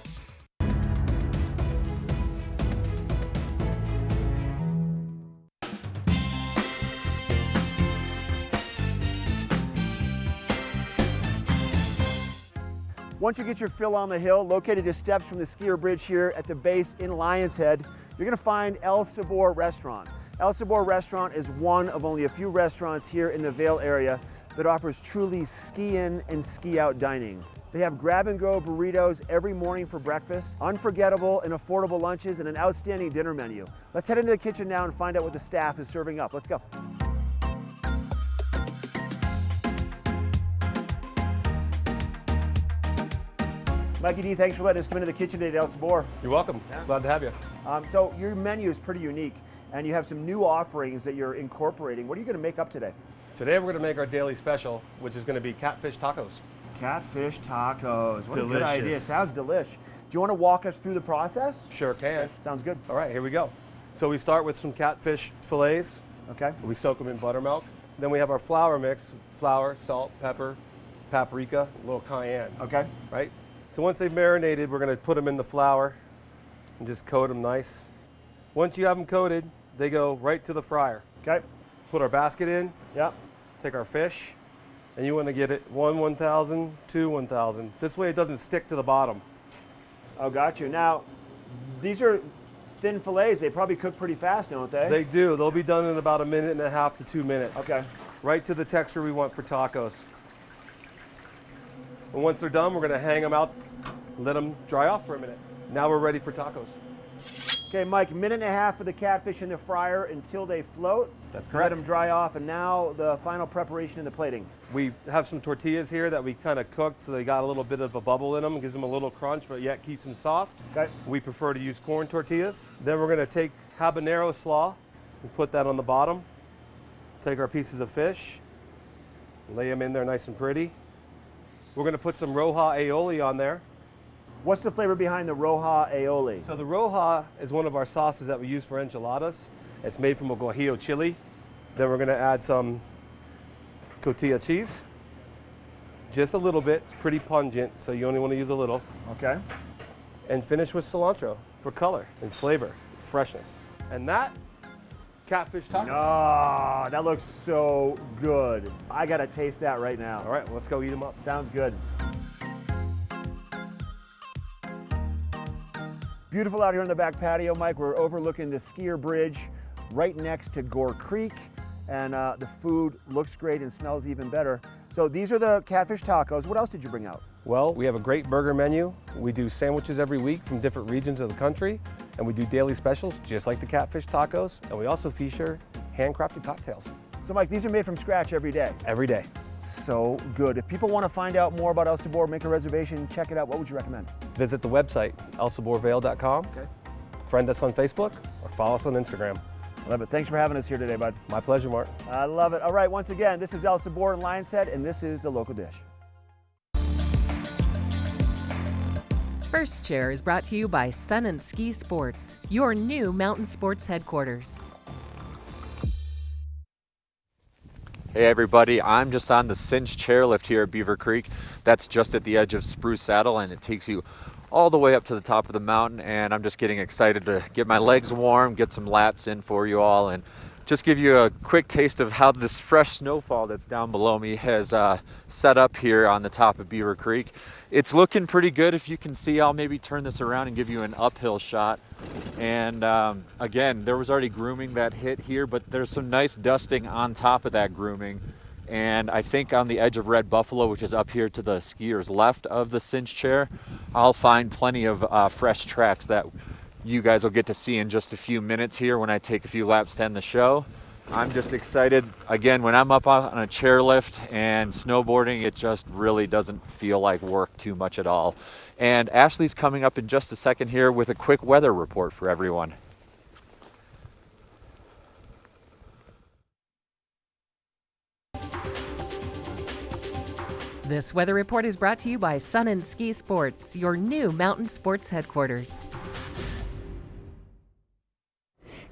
Once you get your fill on the hill, located just steps from the skier bridge here at the base in Lion's Head, you're going to find El Sabor Restaurant. El Sabor Restaurant is one of only a few restaurants here in the Vail area that offers truly ski-in and ski-out dining. They have grab-and-go burritos every morning for breakfast, unforgettable and affordable lunches, and an outstanding dinner menu. Let's head into the kitchen now and find out what the staff is serving up. Let's go. Mikey D, thanks for letting us come into the kitchen today at El Sabor. You're welcome. Glad to have you. So your menu is pretty unique, and you have some new offerings that you're incorporating. What are you going to make up today? Today we're going to make our daily special, which is going to be catfish tacos. Catfish tacos. What a good Delicious. idea. Sounds delish. Do you want to walk us through the process? Sure can. Sounds good. All right, here we go. So we start with some catfish fillets. Okay. We soak them in buttermilk. Then we have our flour mix: flour, salt, pepper, paprika, a little cayenne. Okay. Right? So once they've marinated, we're going to put them in the flour and just coat them nice. Once you have them coated, they go right to the fryer. Okay. Put our basket in. Yep. Take our fish, and you want to get it 1,000, 2, 1,000. This way it doesn't stick to the bottom. Oh, got you. Now, these are thin fillets. They probably cook pretty fast, don't they? They do. They'll be done in about 1.5 to 2 minutes. Okay. Right to the texture we want for tacos. And once they're done, we're going to hang them out, let them dry off for a minute. Now we're ready for tacos. Okay, Mike, 1.5 minutes for the catfish in the fryer until they float. That's Let correct. them dry off, and now the final preparation in the plating. We have some tortillas here that we kind of cooked so they got a little bit of a bubble in them, gives them a little crunch, but yet keeps them soft. Okay. We prefer to use corn tortillas. Then we're going to take habanero slaw and put that on the bottom. Take our pieces of fish, lay them in there nice and pretty. We're going to put some roja aioli on there. What's the flavor behind the roja aioli? So the roja is one of our sauces that we use for enchiladas. It's made from a guajillo chili. Then we're going to add some cotija cheese. Just a little bit. It's pretty pungent, so you only want to use a little. Okay. And finish with cilantro for color and flavor, freshness. And that, catfish taco. Oh, that looks so good. I got to taste that right now. All right, let's go eat them up. Sounds good. Beautiful out here on the back patio, Mike. We're overlooking the skier bridge right next to Gore Creek, and the food looks great and smells even better. So these are the catfish tacos. What else did you bring out? Well, we have a great burger menu. We do sandwiches every week from different regions of the country, and we do daily specials just like the catfish tacos, and we also feature handcrafted cocktails. So Mike, these are made from scratch every day? Every day. So good. If people want to find out more about El Sabor, make a reservation, check it out, what would you recommend? Visit the website, elsaborvail.com. Okay. Friend us on Facebook or follow us on Instagram. I love it. Thanks for having us here today, bud. My pleasure, Mark. I love it. All right, once again, this is El Sabor in Lion's Head, and this is the local dish. First Chair is brought to you by Sun and Ski Sports, your new mountain sports headquarters. Hey everybody, I'm just on the cinch chairlift here at Beaver Creek. That's just at the edge of Spruce Saddle, and it takes you all the way up to the top of the mountain, and I'm just getting excited to get my legs warm, get some laps in for you all, and just give you a quick taste of how this fresh snowfall that's down below me has set up here on the top of Beaver Creek. It's looking pretty good. If you can see, I'll maybe turn this around and give you an uphill shot. And again, there was already grooming that hit here, but there's some nice dusting on top of that grooming. And I think on the edge of Red Buffalo, which is up here to the skiers left of the cinch chair, I'll find plenty of fresh tracks that you guys will get to see in just a few minutes here when I take a few laps to end the show. I'm just excited. Again, when I'm up on a chairlift and snowboarding, it just really doesn't feel like work too much at all. And Ashley's coming up in just a second here with a quick weather report for everyone. This weather report is brought to you by Sun and Ski Sports, your new mountain sports headquarters.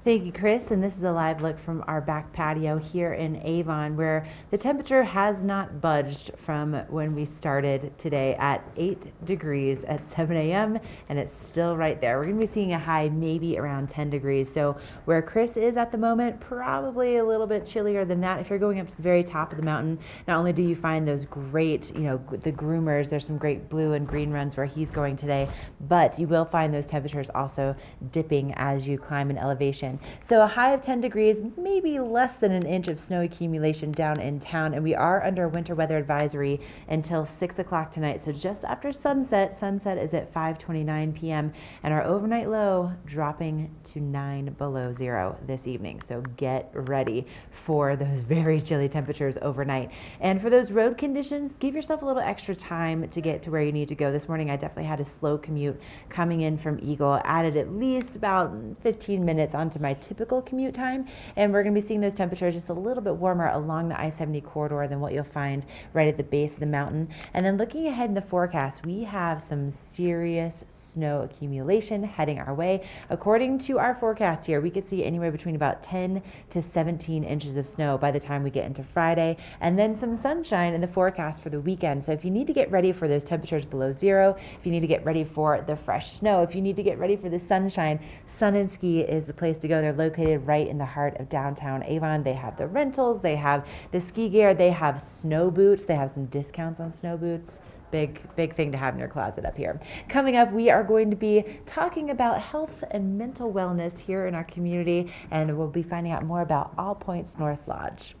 Thank you, Chris. And this is a live look from our back patio here in Avon, where the temperature has not budged from when we started today at 8 degrees at 7 a.m. and it's still right there. We're going to be seeing a high maybe around 10 degrees. So where Chris is at the moment, probably a little bit chillier than that. If you're going up to the very top of the mountain, not only do you find those great, the groomers, there's some great blue and green runs where he's going today, but you will find those temperatures also dipping as you climb in elevation. So a high of 10 degrees, maybe less than an inch of snow accumulation down in town, and we are under winter weather advisory until 6 o'clock tonight. So just after sunset, sunset is at 5:29 p.m. and our overnight low dropping to 9 below zero this evening. So get ready for those very chilly temperatures overnight. And for those road conditions, give yourself a little extra time to get to where you need to go. This morning I definitely had a slow commute coming in from Eagle, added at least about 15 minutes onto my typical commute time, and we're going to be seeing those temperatures just a little bit warmer along the I-70 corridor than what you'll find right at the base of the mountain. And then looking ahead in the forecast, we have some serious snow accumulation heading our way. According to our forecast here, we could see anywhere between about 10 to 17 inches of snow by the time we get into Friday, and then some sunshine in the forecast for the weekend. So if you need to get ready for those temperatures below zero, if you need to get ready for the fresh snow, if you need to get ready for the sunshine, Sun and Ski is the place to go. They're located right in the heart of downtown Avon. They have the rentals, they have the ski gear, they have snow boots, they have some discounts on snow boots. Big thing to have in your closet up here. Coming up, we are going to be talking about health and mental wellness here in our community, and we'll be finding out more about All Points North Lodge.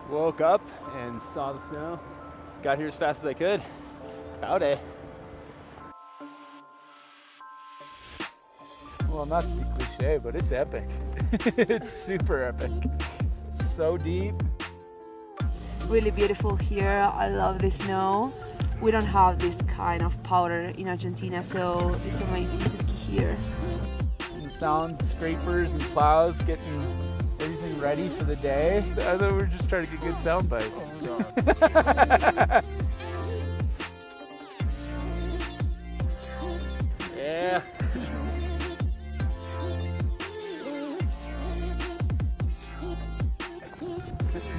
Woke up and saw the snow. Got here as fast as I could. Howdy. Well, not to be cliche, but it's epic. It's super epic. It's so deep. Really beautiful here. I love the snow. We don't have this kind of powder in Argentina, so it's amazing to ski here. And the sounds, scrapers and plows getting everything ready for the day. I thought we were just trying to get good sound bites. Oh, yeah.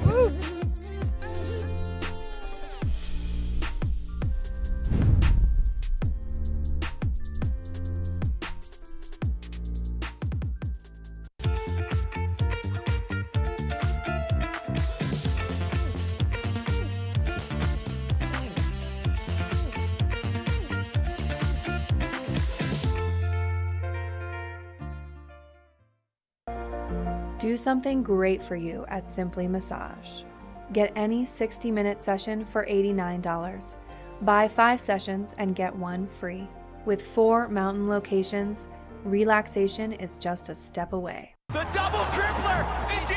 Woo. Do something great for you at Simply Massage. Get any 60-minute session for $89. Buy 5 sessions and get 1 free. With 4 mountain locations, relaxation is just a step away. The double tripler! It's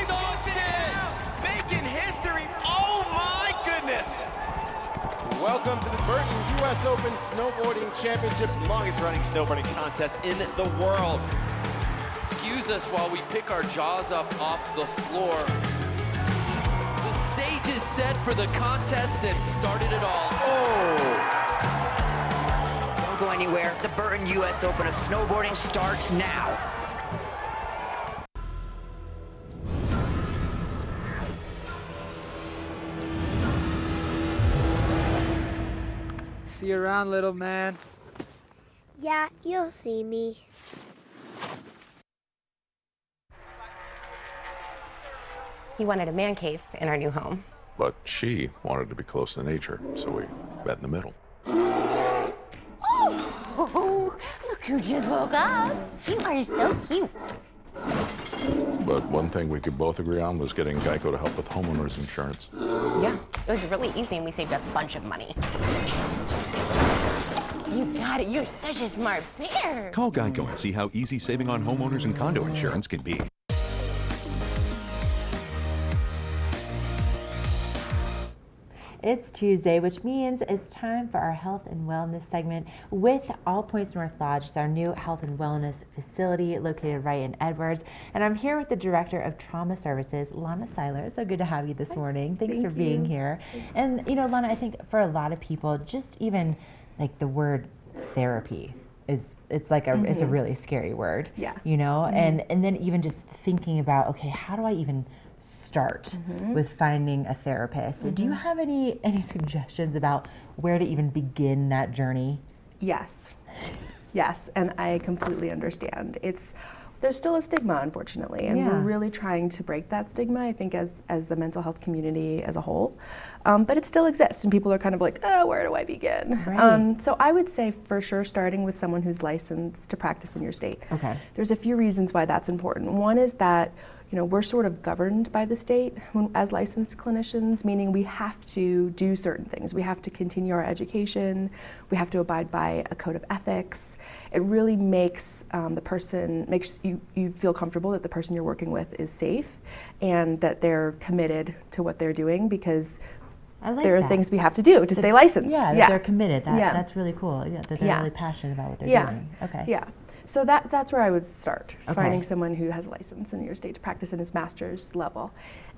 down! Making history! Oh my goodness! Welcome to the Burton U.S. Open Snowboarding Championships, the longest running snowboarding contest in the world. Excuse us while we pick our jaws up off the floor. The stage is set for the contest that started it all. Oh! Don't go anywhere. The Burton U.S. Open of Snowboarding starts now. See you around, little man. Yeah, you'll see me. He wanted a man cave in our new home. But she wanted to be close to nature, so we met in the middle. Oh, look who just woke up. You are so cute. But one thing we could both agree on was getting Geico to help with homeowners insurance. Yeah, it was really easy and we saved a bunch of money. You got it. You're such a smart bear. Call Geico and see how easy saving on homeowners and condo insurance can be. It's Tuesday, which means it's time for our health and wellness segment with All Points North Lodge. It's our new health and wellness facility located right in Edwards. And I'm here with the Director of Trauma Services, Lana Seiler. So good to have you this morning. Thanks for being here. And, you know, Lana, I think for a lot of people, just even like the word therapy it's like it's a really scary word. Yeah. You know, and then even just thinking about, okay, how do I even start with finding a therapist? Do you have any suggestions about where to even begin that journey? Yes, and I completely understand. There's still a stigma, unfortunately, and we're really trying to break that stigma, I think, as the mental health community as a whole. But it still exists, and people are kind of like, oh, where do I begin? Right. So I would say, for sure, starting with someone who's licensed to practice in your state. Okay. There's a few reasons why that's important. One is that, you know, we're sort of governed by the state as licensed clinicians, meaning we have to do certain things. We have to continue our education. We have to abide by a code of ethics. It really makes makes you feel comfortable that the person you're working with is safe and that they're committed to what they're doing, because there are things we have to do to stay licensed. Yeah, that they're committed. That's really cool. Yeah, that they're really passionate about what they're doing. Okay. Yeah. So that's where I would start, finding someone who has a license in your state to practice in his master's level.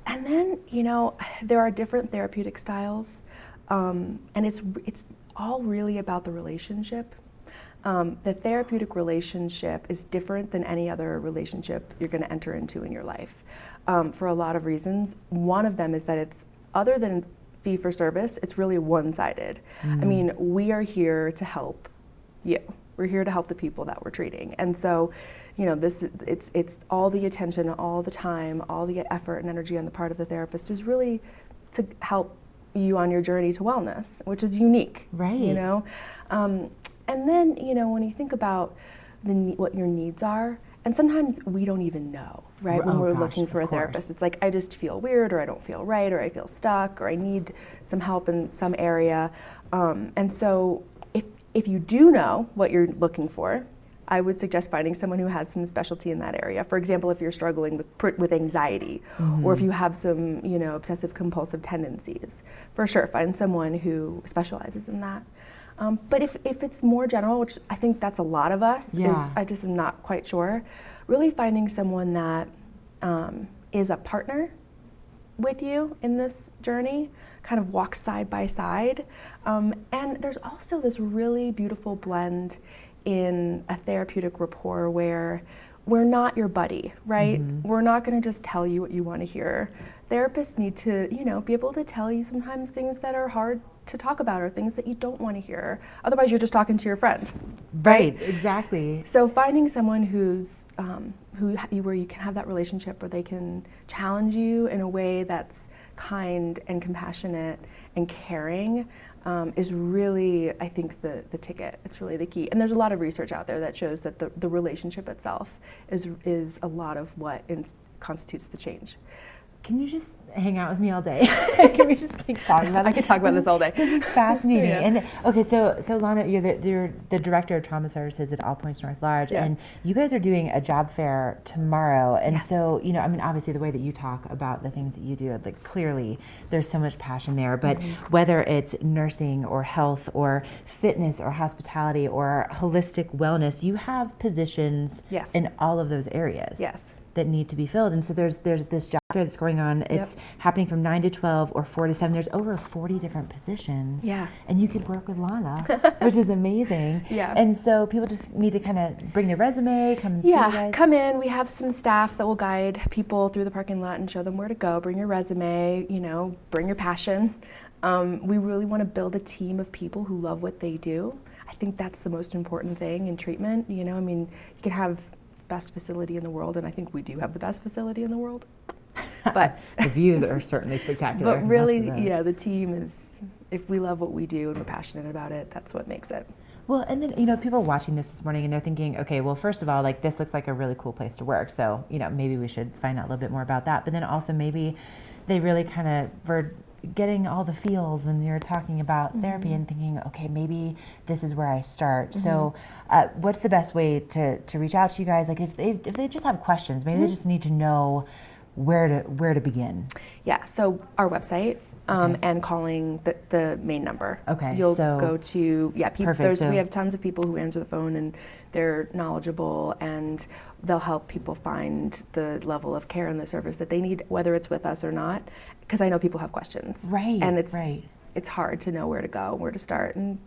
And then, you know, there are different therapeutic styles, and it's all really about the relationship. The therapeutic relationship is different than any other relationship you're going to enter into in your life, for a lot of reasons. One of them is that it's, other than fee for service, it's really one-sided. I mean, we are here to help you. We're here to help the people that we're treating. And so, you know, it's all the attention, all the time, all the effort and energy on the part of the therapist is really to help you on your journey to wellness, which is unique. Right. You know? And then, you know, when you think about what your needs are, and sometimes we don't even know, right? When we're looking for a therapist, it's like, I just feel weird, or I don't feel right, or I feel stuck, or I need some help in some area. And so if you do know what you're looking for, I would suggest finding someone who has some specialty in that area. For example, if you're struggling with anxiety, or if you have some, you know, obsessive compulsive tendencies, for sure, find someone who specializes in that. But if it's more general, which I think that's a lot of us, I just am not quite sure, really finding someone that is a partner with you in this journey, kind of walk side by side. And there's also this really beautiful blend in a therapeutic rapport where we're not your buddy, right? We're not going to just tell you what you want to hear. Therapists need to, you know, be able to tell you sometimes things that are hard to talk about, or things that you don't want to hear. Otherwise, you're just talking to your friend. Right, exactly. So finding someone where you can have that relationship where they can challenge you in a way that's kind and compassionate and caring is really, I think, the ticket. It's really the key. And there's a lot of research out there that shows that the relationship itself is a lot of what constitutes the change. Can you just hang out with me all day? Can we just keep talking about it? I could talk about this all day. This is fascinating. And okay, so Lana, you're the director of trauma services at All Points North Large, and you guys are doing a job fair tomorrow. And so, you know, I mean, obviously the way that you talk about the things that you do, like, clearly there's so much passion there. But whether it's nursing or health or fitness or hospitality or holistic wellness, you have positions in all of those areas. That need to be filled. And so there's this job fair that's going on. It's happening from 9 to 12 or 4 to 7. There's over 40 different positions. Yeah. And you could work with Lana, which is amazing. Yeah. And so people just need to kind of bring their resume, come and see you guys. Come in. We have some staff that will guide people through the parking lot and show them where to go. Bring your resume, you know, bring your passion. We really want to build a team of people who love what they do. I think that's the most important thing in treatment. You know, I mean, you can have best facility in the world, and I think we do have the best facility in the world. But the views are certainly spectacular. But really, the team is, if we love what we do and we're passionate about it, that's what makes it. Well, and then, you know, people are watching this morning and they're thinking, okay, well, first of all, like, this looks like a really cool place to work. So, you know, maybe we should find out a little bit more about that. But then also maybe they really kind of were getting all the feels when you're talking about therapy and thinking, okay, maybe this is where I start. So what's the best way to reach out to you guys? Like, if they just have questions, maybe they just need to know where to begin. Yeah, so our website and calling the main number. Okay, You'll go to, we have tons of people who answer the phone, and they're knowledgeable, and they'll help people find the level of care and the service that they need, whether it's with us or not, because I know people have questions. Right, and it's hard to know where to go, where to start, and,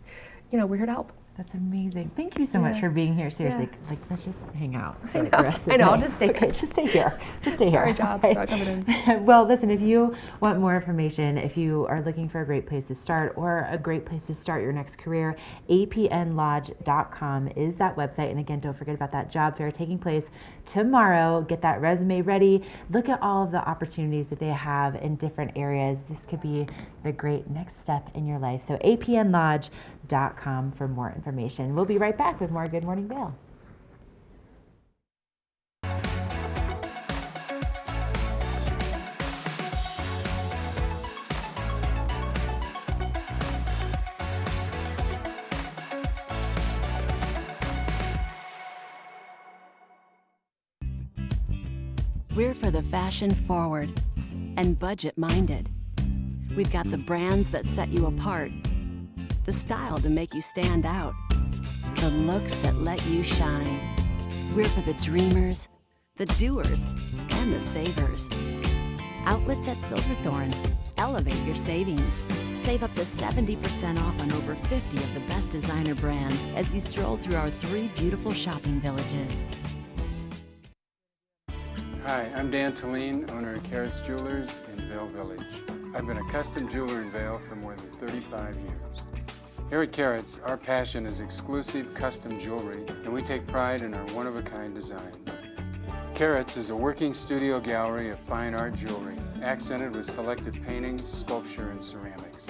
you know, we're here to help. That's amazing. Thank you so much for being here. Seriously, like let's just hang out for the rest of the I know. day. I'll just stay. Okay, just stay here. Just stay here. Sorry, job. Not coming in. Well, listen, if you want more information, if you are looking for a great place to start or a great place to start your next career, apnlodge.com is that website. And again, don't forget about that job fair taking place tomorrow. Get that resume ready. Look at all of the opportunities that they have in different areas. This could be the great next step in your life. So apnlodge.com for more information. We'll be right back with more Good Morning Vail. We're for the fashion forward and budget minded. We've got the brands that set you apart, the style to make you stand out, the looks that let you shine. We're for the dreamers, the doers, and the savers. Outlets at Silverthorne. Elevate your savings. Save up to 70% off on over 50 of the best designer brands as you stroll through our 3 beautiful shopping villages. Hi, I'm Dan Talene, owner of Carrots Jewelers in Vail Village. I've been a custom jeweler in Vail for more than 35 years. Here at Carrots, our passion is exclusive custom jewelry, and we take pride in our one-of-a-kind designs. Carrots is a working studio gallery of fine art jewelry, accented with selected paintings, sculpture, and ceramics.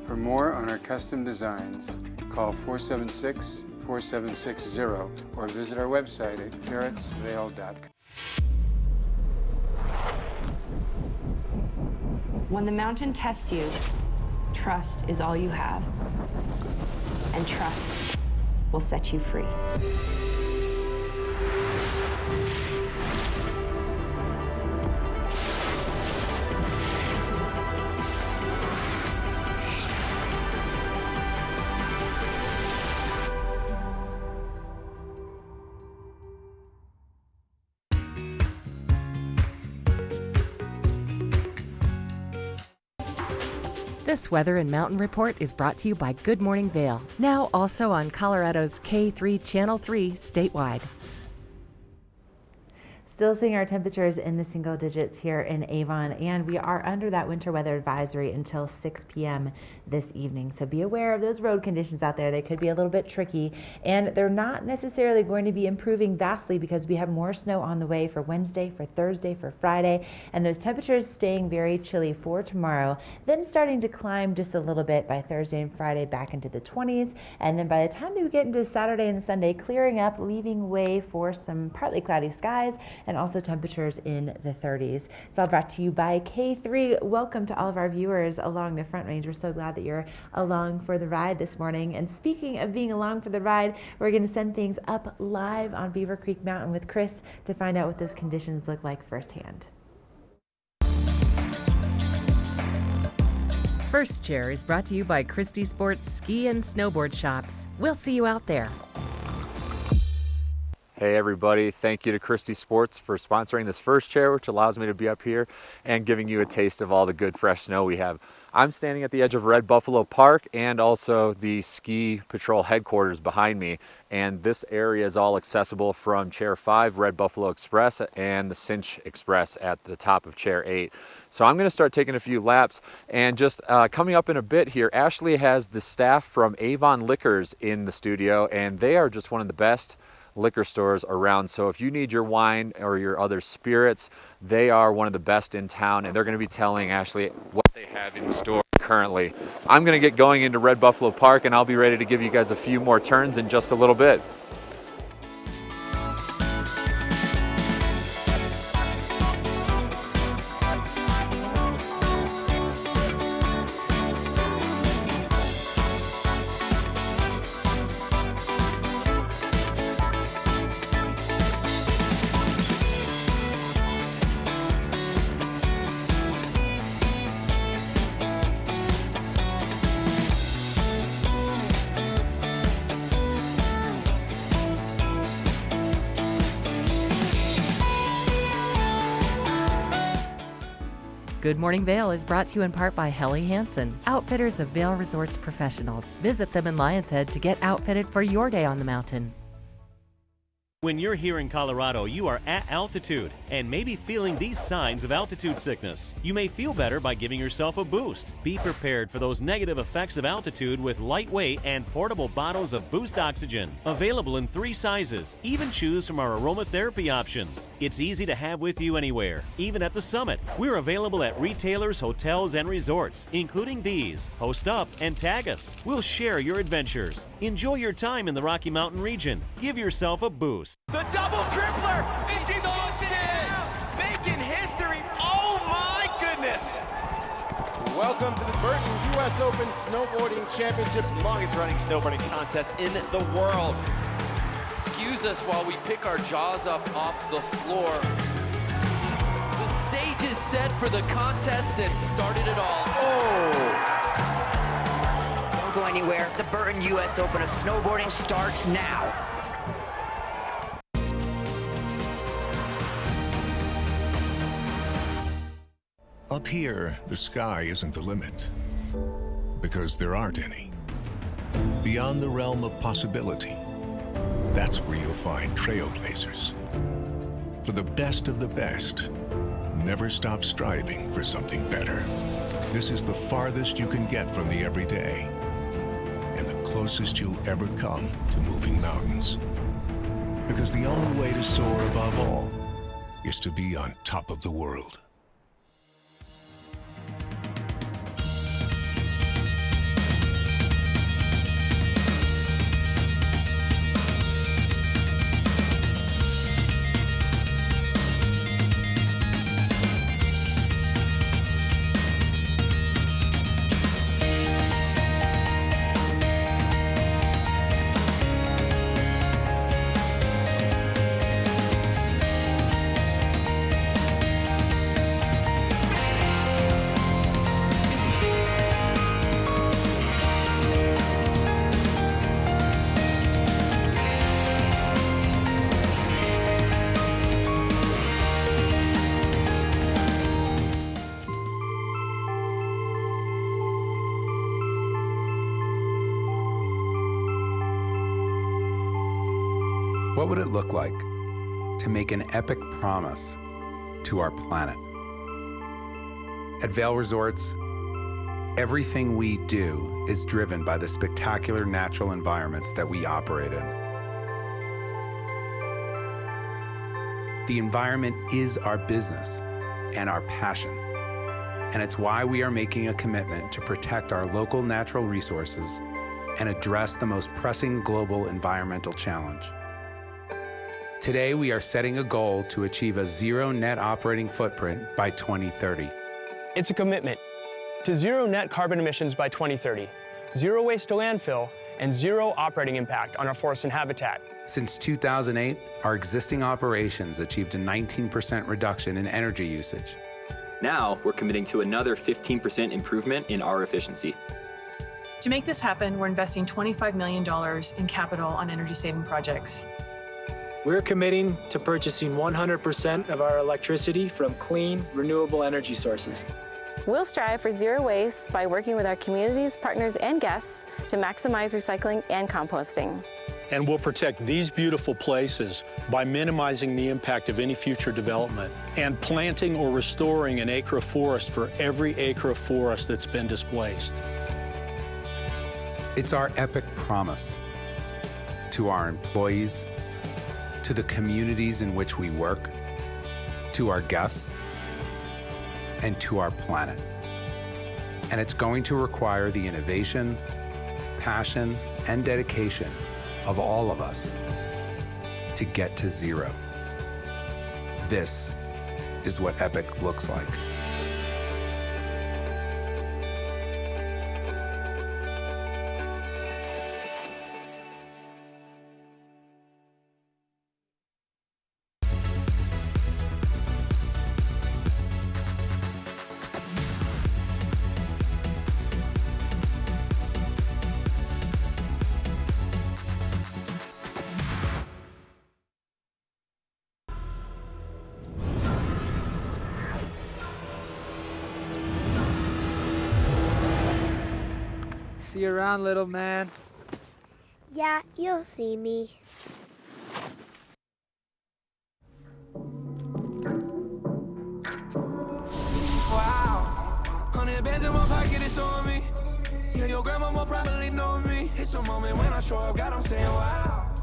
For more on our custom designs, call 476-4760 or visit our website at carrotsvail.com. When the mountain tests you, trust is all you have. And trust will set you free. This weather and mountain report is brought to you by Good Morning Vail, now also on Colorado's K3 Channel 3 statewide. Still seeing our temperatures in the single digits here in Avon, and we are under that winter weather advisory until 6 p.m. this evening. So be aware of those road conditions out there. They could be a little bit tricky, and they're not necessarily going to be improving vastly because we have more snow on the way for Wednesday, for Thursday, for Friday, and those temperatures staying very chilly for tomorrow, then starting to climb just a little bit by Thursday and Friday back into the 20s, and then by the time we get into Saturday and Sunday, clearing up, leaving way for some partly cloudy skies and also temperatures in the 30s. It's all brought to you by K3. Welcome to all of our viewers along the Front Range. We're so glad that you're along for the ride this morning. And speaking of being along for the ride, we're going to send things up live on Beaver Creek Mountain with Chris to find out what those conditions look like firsthand. First Chair is brought to you by Christie Sports Ski and Snowboard Shops. We'll see you out there. Hey everybody, thank you to Christie Sports for sponsoring this first chair, which allows me to be up here and giving you a taste of all the good fresh snow we have. I'm standing at the edge of Red Buffalo Park and also the Ski Patrol headquarters behind me, and this area is all accessible from Chair 5, Red Buffalo Express, and the Cinch Express at the top of Chair 8. So I'm going to start taking a few laps, and just coming up in a bit here, Ashley has the staff from Avon Liquors in the studio, and they are just one of the best liquor stores around. So if you need your wine or your other spirits, they are one of the best in town, and they're going to be telling Ashley what they have in store currently. I'm going to get going into Red Buffalo Park, and I'll be ready to give you guys a few more turns in just a little bit. Good Morning Vail is brought to you in part by Helly Hansen, outfitters of Vail Resorts professionals. Visit them in Lion's Head to get outfitted for your day on the mountain. When you're here in Colorado, you are at altitude and may be feeling these signs of altitude sickness. You may feel better by giving yourself a boost. Be prepared for those negative effects of altitude with lightweight and portable bottles of Boost Oxygen. Available in 3 sizes. Even choose from our aromatherapy options. It's easy to have with you anywhere, even at the summit. We're available at retailers, hotels, and resorts, including these. Post up and tag us. We'll share your adventures. Enjoy your time in the Rocky Mountain region. Give yourself a boost. The double tripler! She knocks it! Making history! Oh my goodness! Welcome to the Burton U.S. Open Snowboarding Championships, longest running snowboarding contest in the world. Excuse us while we pick our jaws up off the floor. The stage is set for the contest that started it all. Don't go anywhere. The Burton U.S. Open of Snowboarding starts now. Up here, the sky isn't the limit, because there aren't any. Beyond the realm of possibility, that's where you'll find trailblazers. For the best of the best, never stop striving for something better. This is the farthest you can get from the everyday, and the closest you'll ever come to moving mountains. Because the only way to soar above all is to be on top of the world. What would it look like to make an epic promise to our planet? At Vail Resorts, everything we do is driven by the spectacular natural environments that we operate in. The environment is our business and our passion, and it's why we are making a commitment to protect our local natural resources and address the most pressing global environmental challenge. Today, we are setting a goal to achieve a zero net operating footprint by 2030. It's a commitment to zero net carbon emissions by 2030, zero waste to landfill, and zero operating impact on our forests and habitat. Since 2008, our existing operations achieved a 19% reduction in energy usage. Now, we're committing to another 15% improvement in our efficiency. To make this happen, we're investing $25 million in capital on energy-saving projects. We're committing to purchasing 100% of our electricity from clean, renewable energy sources. We'll strive for zero waste by working with our communities, partners, and guests to maximize recycling and composting. And we'll protect these beautiful places by minimizing the impact of any future development and planting or restoring an acre of forest for every acre of forest that's been displaced. It's our epic promise to our employees, to the communities in which we work, to our guests, and to our planet. And it's going to require the innovation, passion, and dedication of all of us to get to zero. This is what epic looks like. see you around, little man. Yeah, you'll see me. Wow, 100 bands in my pocket, it's on me. Yeah, your grandma will probably know me. It's a moment when I show up, God, I'm saying wow.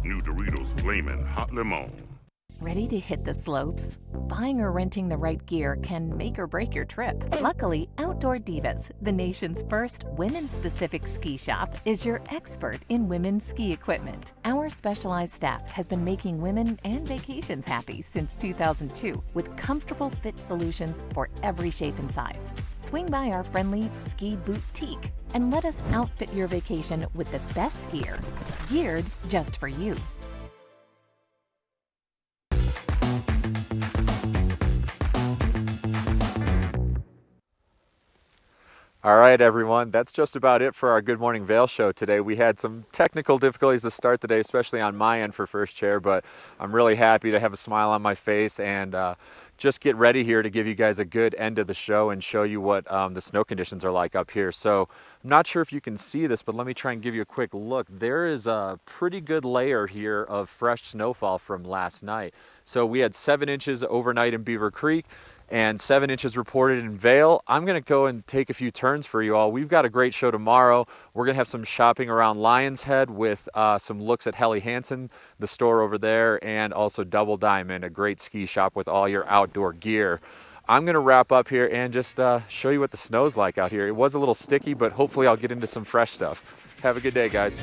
New Doritos Flamin' Hot Limon. Ready to hit the slopes? Buying or renting the right gear can make or break your trip. Luckily, Outdoor Divas, the nation's first women-specific ski shop, is your expert in women's ski equipment. Our specialized staff has been making women and vacations happy since 2002 with comfortable fit solutions for every shape and size. Swing by our friendly Ski Boutique and let us outfit your vacation with the best gear, geared just for you. All right, everyone, that's just about it for our Good Morning Vail show today. We had some technical difficulties to start the day, especially on my end for first chair, but I'm really happy to have a smile on my face and just get ready here to give you guys a good end of the show and show you what the snow conditions are like up here. So I'm not sure if you can see this, but let me try and give you a quick look. There is a pretty good layer here of fresh snowfall from last night. So we had 7 inches overnight in Beaver Creek and 7 inches reported in Vail. I'm gonna go and take a few turns for you all. We've got a great show tomorrow. We're gonna have some shopping around Lion's Head with some looks at Helly Hansen, the store over there, and also Double Diamond, a great ski shop with all your outdoor gear. I'm gonna wrap up here and just show you what the snow's like out here. It was a little sticky, but hopefully I'll get into some fresh stuff. Have a good day, guys.